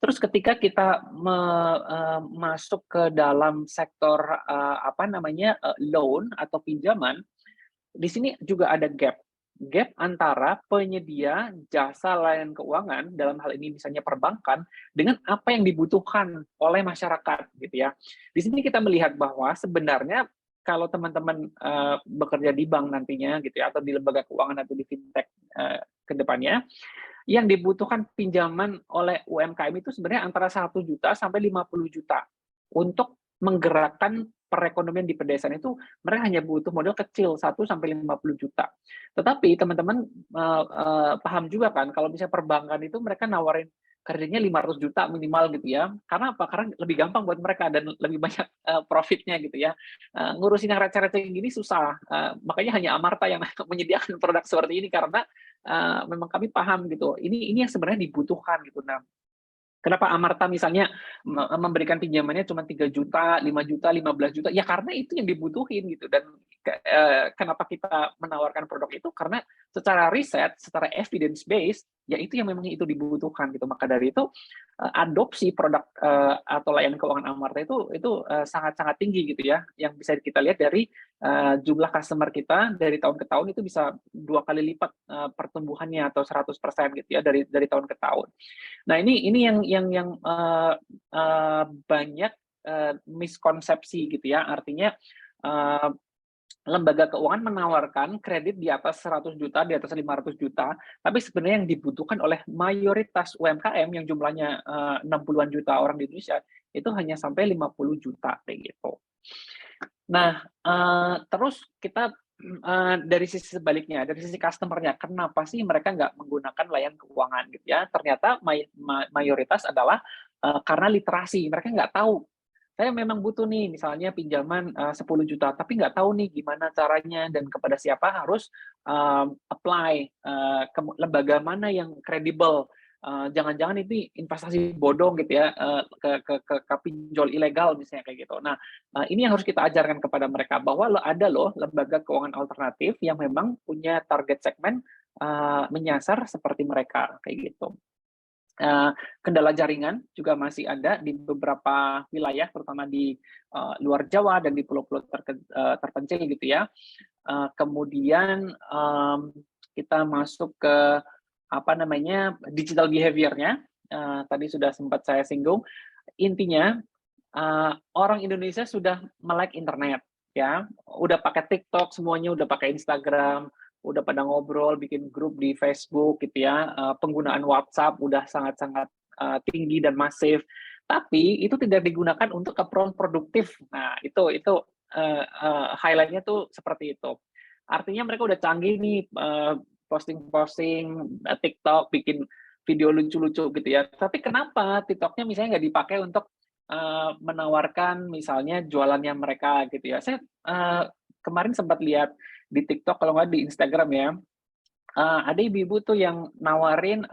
Terus ketika kita masuk ke dalam sektor apa namanya loan atau pinjaman, di sini juga ada gap antara penyedia jasa layanan keuangan, dalam hal ini misalnya perbankan, dengan apa yang dibutuhkan oleh masyarakat, gitu ya. Di sini kita melihat bahwa sebenarnya kalau teman-teman bekerja di bank nantinya, gitu ya, atau di lembaga keuangan atau di fintech ke depannya, yang dibutuhkan pinjaman oleh UMKM itu sebenarnya antara 1 juta sampai 50 juta untuk menggerakkan perekonomian di pedesaan itu mereka hanya butuh modal kecil 1 sampai 50 juta. Tetapi teman-teman paham juga kan kalau misalnya perbankan itu mereka nawarin kreditnya 500 juta minimal gitu ya. Karena apa? Karena lebih gampang buat mereka dan lebih banyak profitnya gitu ya. Ngurusin yang receh-receh gini susah. Makanya hanya Amarta yang menyediakan produk seperti ini karena memang kami paham gitu. Ini yang sebenarnya dibutuhkan gitu. Nah, kenapa Amarta misalnya memberikan pinjamannya cuma 3 juta, 5 juta, 15 juta? Ya karena itu yang dibutuhin gitu. Dan kenapa kita menawarkan produk itu? Karena secara riset, secara evidence based, ya itu yang memang itu dibutuhkan gitu. Maka dari itu adopsi produk atau layanan keuangan Amarta itu sangat-sangat tinggi gitu ya. Yang bisa kita lihat dari jumlah customer kita dari tahun ke tahun itu bisa 2 kali lipat pertumbuhannya atau 100% gitu ya dari tahun ke tahun. Nah, ini yang banyak miskonsepsi gitu ya. Artinya lembaga keuangan menawarkan kredit di atas 100 juta, di atas 500 juta, tapi sebenarnya yang dibutuhkan oleh mayoritas UMKM yang jumlahnya 60-an juta orang di Indonesia, itu hanya sampai 50 juta kayak gitu. Nah, terus kita dari sisi sebaliknya, dari sisi customer-nya, kenapa sih mereka nggak menggunakan layanan keuangan gitu ya? Ternyata mayoritas adalah karena literasi, mereka nggak tahu. Saya memang butuh nih misalnya pinjaman 10 juta, tapi nggak tahu nih gimana caranya dan kepada siapa harus apply, ke lembaga mana yang kredibel. Jangan-jangan ini investasi bodong gitu ya, ke pinjol ilegal misalnya kayak gitu. Nah, ini yang harus kita ajarkan kepada mereka bahwa ada loh lembaga keuangan alternatif yang memang punya target segmen menyasar seperti mereka kayak gitu. Kendala jaringan juga masih ada di beberapa wilayah, terutama di luar Jawa dan di pulau-pulau terpencil gitu ya. Kemudian kita masuk ke apa namanya digital behavior-nya. Tadi sudah sempat saya singgung. Intinya orang Indonesia sudah melek internet ya, udah pakai TikTok semuanya, udah pakai Instagram, udah pada ngobrol, bikin grup di Facebook gitu ya, penggunaan WhatsApp udah sangat-sangat tinggi dan masif. Tapi itu tidak digunakan untuk keperluan produktif. Nah, itu highlight-nya tuh seperti itu. Artinya mereka udah canggih nih posting-posting TikTok, bikin video lucu-lucu gitu ya. Tapi kenapa TikTok-nya misalnya nggak dipakai untuk menawarkan misalnya jualannya mereka gitu ya. Saya kemarin sempat lihat di TikTok kalau nggak di Instagram ya, ada ibu-ibu tuh yang nawarin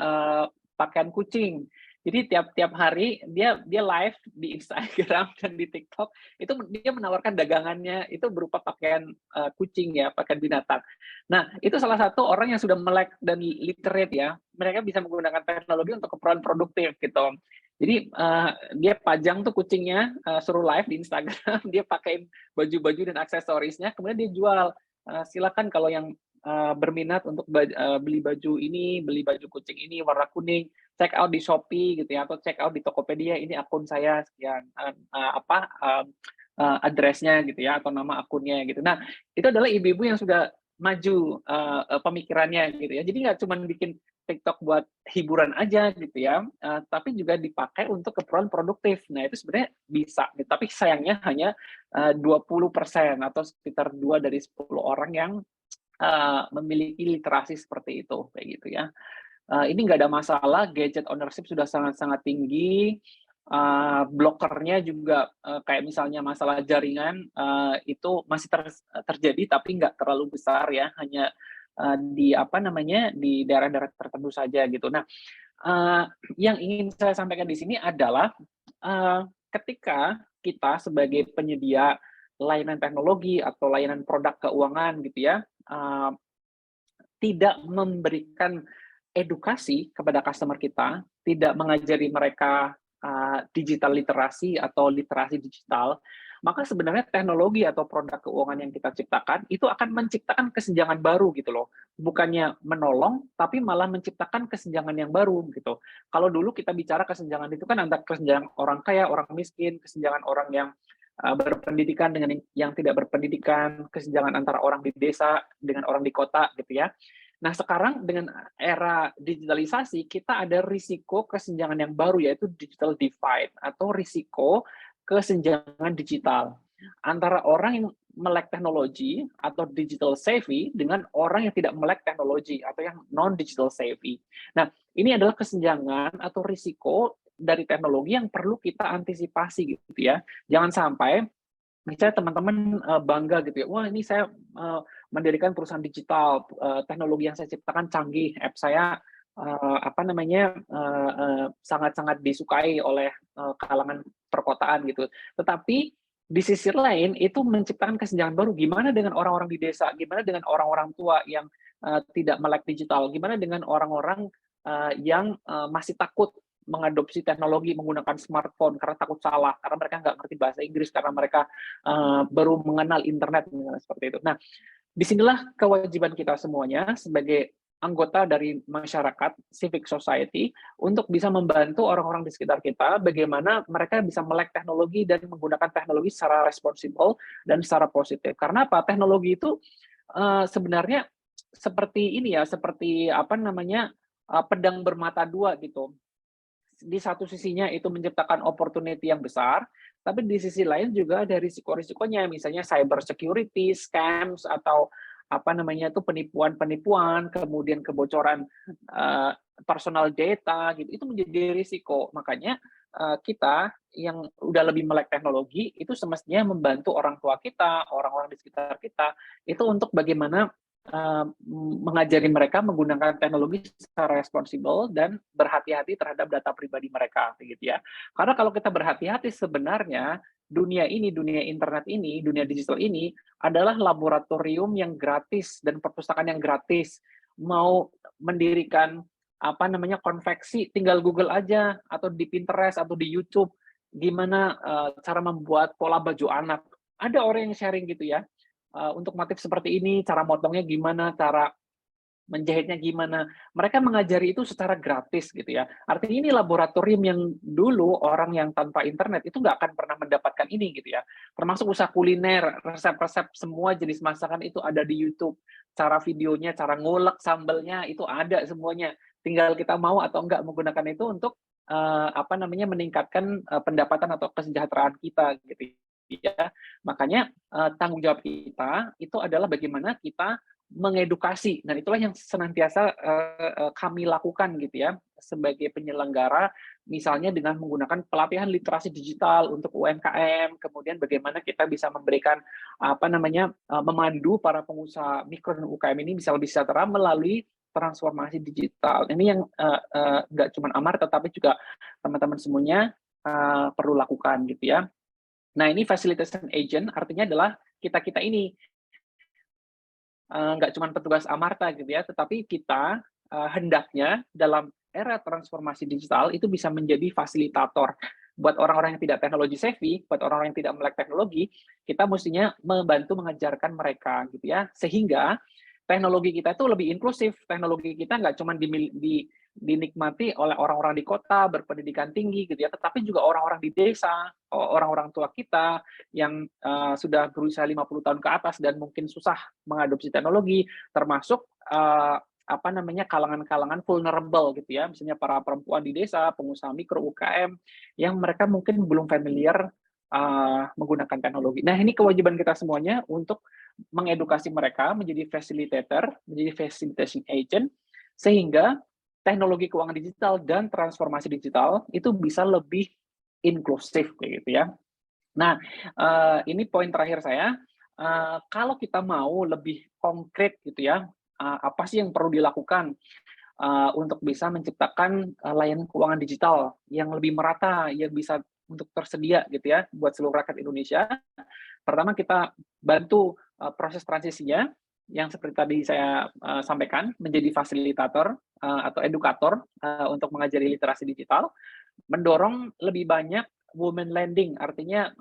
pakaian kucing. Jadi tiap hari dia live di Instagram dan di TikTok, itu dia menawarkan dagangannya itu berupa pakaian, kucing ya, pakaian binatang. Nah, itu salah satu orang yang sudah melek dan literate ya, mereka bisa menggunakan teknologi untuk keperluan produktif gitu. Jadi, dia pajang tuh kucingnya, suruh live di Instagram, dia pakein baju-baju dan aksesorisnya, kemudian dia jual. Silakan kalau yang, berminat untuk beli baju ini, beli baju kucing ini warna kuning, check out di Shopee gitu ya, atau check out di Tokopedia, ini akun saya sekian, address-nya gitu ya, atau nama akunnya gitu. Nah, itu adalah ibu-ibu yang sudah maju, pemikirannya gitu ya. Jadi nggak cuma bikin TikTok buat hiburan aja gitu ya, tapi juga dipakai untuk keperluan produktif. Nah, itu sebenarnya bisa, gitu. Tapi sayangnya hanya 20% atau sekitar 2 dari 10 orang yang memiliki literasi seperti itu, kayak gitu ya. Ini nggak ada masalah, gadget ownership sudah sangat-sangat tinggi, blokernya juga, kayak misalnya masalah jaringan, itu masih terjadi tapi nggak terlalu besar ya, hanya, di apa namanya, di daerah-daerah tertentu saja gitu. Nah, eee, yang ingin saya sampaikan di sini adalah, ketika kita sebagai penyedia layanan teknologi atau layanan produk keuangan gitu ya, tidak memberikan edukasi kepada customer kita, tidak mengajari mereka, digital literasi atau literasi digital, maka sebenarnya teknologi atau produk keuangan yang kita ciptakan, itu akan menciptakan kesenjangan baru gitu loh. Bukannya menolong, tapi malah menciptakan kesenjangan yang baru gitu. Kalau dulu kita bicara kesenjangan itu kan antara kesenjangan orang kaya, orang miskin, kesenjangan orang yang, berpendidikan dengan yang tidak berpendidikan, kesenjangan antara orang di desa dengan orang di kota gitu ya. Nah, sekarang dengan era digitalisasi, kita ada risiko kesenjangan yang baru, yaitu digital divide atau risiko kesenjangan digital antara orang yang melek teknologi atau digital savvy dengan orang yang tidak melek teknologi atau yang non digital savvy. Nah, ini adalah kesenjangan atau risiko dari teknologi yang perlu kita antisipasi gitu ya. Jangan sampai misalnya teman-teman, bangga gitu ya, "Wah ini saya, mendirikan perusahaan digital, teknologi yang saya ciptakan canggih, app saya, apa namanya, sangat-sangat disukai oleh, kalangan perkotaan," gitu. Tetapi di sisi lain itu menciptakan kesenjangan baru, gimana dengan orang-orang di desa, gimana dengan orang-orang tua yang, tidak melek digital, gimana dengan orang-orang, yang, masih takut mengadopsi teknologi menggunakan smartphone karena takut salah, karena mereka nggak ngerti bahasa Inggris, karena mereka baru mengenal internet, seperti itu. Nah, disinilah kewajiban kita semuanya sebagai anggota dari masyarakat, civic society, untuk bisa membantu orang-orang di sekitar kita, bagaimana mereka bisa melek teknologi dan menggunakan teknologi secara responsible dan secara positif. Karena apa? Teknologi itu sebenarnya seperti ini ya, seperti apa namanya, pedang bermata dua gitu. Di satu sisinya itu menciptakan opportunity yang besar, tapi di sisi lain juga ada risiko-risikonya, misalnya cyber security, scams, atau apa namanya itu penipuan-penipuan, kemudian kebocoran personal data gitu, itu menjadi risiko. Makanya kita yang udah lebih melek teknologi itu semestinya membantu orang tua kita, orang-orang di sekitar kita itu untuk bagaimana mengajari mereka menggunakan teknologi secara responsibel dan berhati-hati terhadap data pribadi mereka, gitu ya. Karena kalau kita berhati-hati sebenarnya dunia ini, dunia internet ini, dunia digital ini adalah laboratorium yang gratis dan perpustakaan yang gratis. Mau mendirikan apa namanya konveksi, tinggal Google aja atau di Pinterest atau di YouTube gimana cara membuat pola baju anak. Ada orang yang sharing gitu ya, untuk motif seperti ini, cara motongnya gimana, cara menjahitnya gimana. Mereka mengajari itu secara gratis gitu ya. Artinya ini laboratorium yang dulu orang yang tanpa internet itu nggak akan pernah mendapatkan ini gitu ya. Termasuk usaha kuliner, resep-resep semua jenis masakan itu ada di YouTube. Cara videonya, cara ngulek sambelnya itu ada semuanya. Tinggal kita mau atau enggak menggunakan itu untuk apa namanya meningkatkan pendapatan atau kesejahteraan kita gitu ya. Makanya tanggung jawab kita itu adalah bagaimana kita mengedukasi, dan itulah yang senantiasa kami lakukan gitu ya sebagai penyelenggara, misalnya dengan menggunakan pelatihan literasi digital untuk UMKM, kemudian bagaimana kita bisa memberikan apa namanya memandu para pengusaha mikro dan UKM ini bisa lebih sejahtera melalui transformasi digital. Ini yang nggak cuma Amarta, tapi juga teman-teman semuanya perlu lakukan gitu ya. Nah, ini facilitation agent artinya adalah kita-kita ini nggak cuma petugas Amarta gitu ya, tetapi kita hendaknya dalam era transformasi digital itu bisa menjadi fasilitator. Buat orang-orang yang tidak teknologi savvy, buat orang-orang yang tidak melek teknologi, kita mestinya membantu mengajarkan mereka gitu ya, sehingga teknologi kita itu lebih inklusif. Teknologi kita nggak cuma dinikmati oleh orang-orang di kota berpendidikan tinggi gitu ya, tetapi juga orang-orang di desa, orang-orang tua kita yang sudah berusia 50 tahun ke atas dan mungkin susah mengadopsi teknologi, termasuk kalangan-kalangan vulnerable gitu ya, misalnya para perempuan di desa, pengusaha mikro UKM yang mereka mungkin belum familiar menggunakan teknologi. Nah, ini kewajiban kita semuanya untuk mengedukasi mereka menjadi facilitator, menjadi facilitation agent, sehingga teknologi keuangan digital dan transformasi digital itu bisa lebih inklusif gitu ya. Nah, ini poin terakhir saya. Kalau kita mau lebih konkret gitu ya, apa sih yang perlu dilakukan untuk bisa menciptakan layanan keuangan digital yang lebih merata, yang bisa untuk tersedia gitu ya buat seluruh rakyat Indonesia. Pertama, kita bantu proses transisinya yang seperti tadi saya sampaikan, menjadi fasilitator atau edukator untuk mengajari literasi digital, mendorong lebih banyak women lending, artinya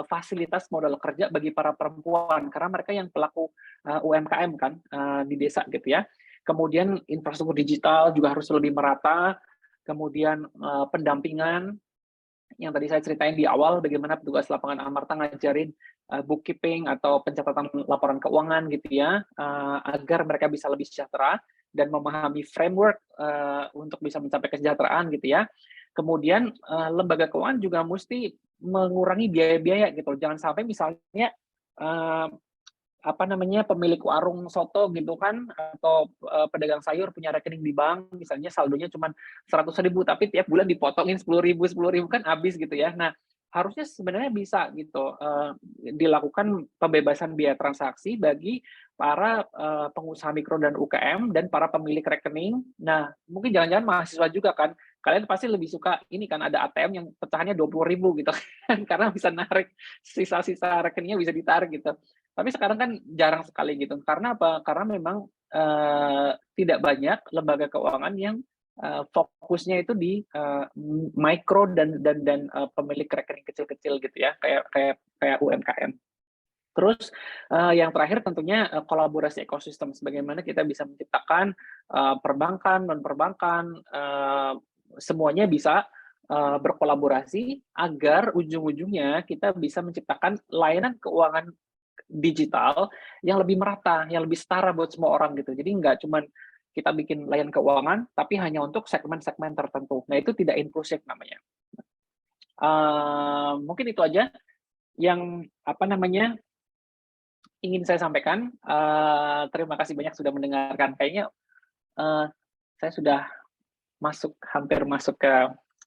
fasilitas modal kerja bagi para perempuan, karena mereka yang pelaku UMKM kan di desa gitu ya. Kemudian infrastruktur digital juga harus lebih merata, kemudian pendampingan yang tadi saya ceritain di awal, bagaimana petugas lapangan Amarta ngajarin bookkeeping atau pencatatan laporan keuangan gitu ya, agar mereka bisa lebih sejahtera dan memahami framework untuk bisa mencapai kesejahteraan gitu ya. Kemudian lembaga keuangan juga mesti mengurangi biaya-biaya gitu. Jangan sampai misalnya pemilik warung soto gitu kan, atau pedagang sayur punya rekening di bank, misalnya saldonya cuma 100.000, tapi tiap bulan dipotongin 10.000 kan habis gitu ya. Nah, harusnya sebenarnya bisa gitu dilakukan pembebasan biaya transaksi bagi para pengusaha mikro dan UKM dan para pemilik rekening. Nah, mungkin jangan-jangan mahasiswa juga kan, kalian pasti lebih suka ini kan, ada ATM yang pecahannya 20.000 gitu kan, karena bisa narik sisa-sisa rekeningnya, bisa ditarik gitu. Tapi sekarang kan jarang sekali gitu. Karena apa? Karena memang tidak banyak lembaga keuangan yang fokusnya itu di mikro dan pemilik rekening kecil-kecil gitu ya, kayak UMKM. Terus yang terakhir tentunya kolaborasi ekosistem, bagaimana kita bisa menciptakan perbankan, non perbankan, semuanya bisa berkolaborasi agar ujung-ujungnya kita bisa menciptakan layanan keuangan digital yang lebih merata, yang lebih setara buat semua orang gitu. Jadi nggak cuma kita bikin layanan keuangan, tapi hanya untuk segmen-segmen tertentu. Nah, itu tidak inklusif namanya. Mungkin itu aja yang ingin saya sampaikan. Terima kasih banyak sudah mendengarkan. Kayaknya saya sudah hampir masuk ke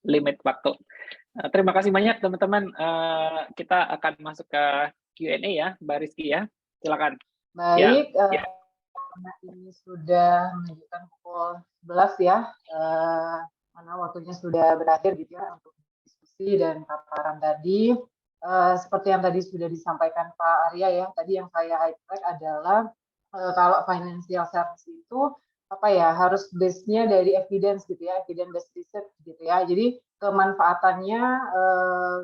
limit waktu. Terima kasih banyak teman-teman. Kita akan masuk ke Q&A ya, Mbak Rizky ya. Silakan. Baik, ya. Karena ini sudah menunjukkan pukul 11 ya, karena waktunya sudah berakhir gitu ya untuk diskusi dan paparan tadi. Seperti yang tadi sudah disampaikan Pak Arya ya, tadi yang saya highlight adalah kalau financial service itu harus base-nya dari evidence gitu ya, evidence based research gitu ya. Jadi kemanfaatannya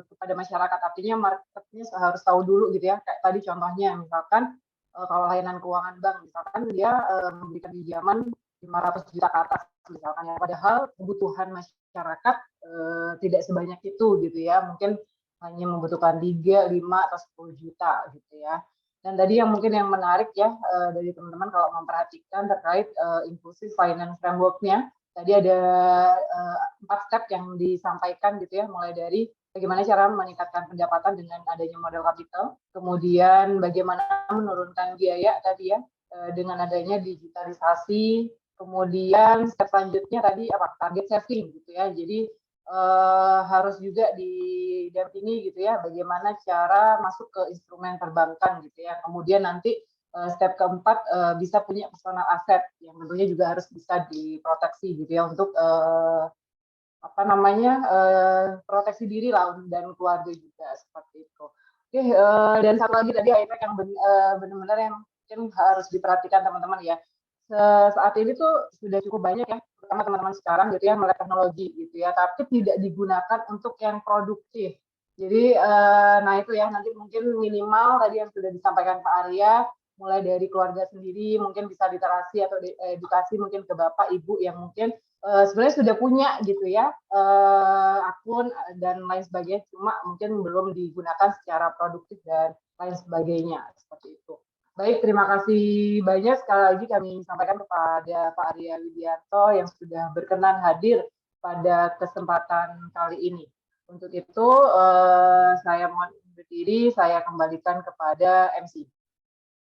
kepada masyarakat, artinya marketnya harus tahu dulu gitu ya. Kayak tadi contohnya misalkan kalau layanan keuangan bank misalkan dia memberikan pinjaman 500 juta ke atas misalkan ya, padahal kebutuhan masyarakat tidak sebanyak itu gitu ya, mungkin hanya membutuhkan 3, 5, atau 10 juta gitu ya. Dan tadi yang mungkin yang menarik ya dari teman-teman kalau memperhatikan terkait inclusive finance framework-nya, tadi ada 4 step yang disampaikan gitu ya, mulai dari bagaimana cara meningkatkan pendapatan dengan adanya modal kapital, kemudian bagaimana menurunkan biaya tadi ya dengan adanya digitalisasi, kemudian step selanjutnya tadi target saving gitu ya. Jadi harus juga didampingi gitu ya, bagaimana cara masuk ke instrumen perbankan gitu ya. Kemudian nanti step keempat bisa punya personal asset yang tentunya juga harus bisa diproteksi gitu ya untuk apa namanya proteksi diri lah dan keluarga juga seperti itu. Oke, dan satu lagi tadi Aira yang benar-benar yang mungkin harus diperhatikan teman-teman ya. Saat ini tuh sudah cukup banyak ya, terutama teman-teman sekarang gitu ya melek teknologi gitu ya, tapi tidak digunakan untuk yang produktif. Jadi nah itu ya nanti mungkin minimal tadi yang sudah disampaikan Pak Arya, mulai dari keluarga sendiri mungkin bisa literasi atau edukasi mungkin ke Bapak Ibu yang mungkin sebenarnya sudah punya gitu ya akun dan lain sebagainya, cuma mungkin belum digunakan secara produktif dan lain sebagainya seperti itu. Baik, terima kasih banyak sekali lagi kami sampaikan kepada Pak Arya Widianto yang sudah berkenan hadir pada kesempatan kali ini. Untuk itu saya mohon berdiri, saya kembalikan kepada MC.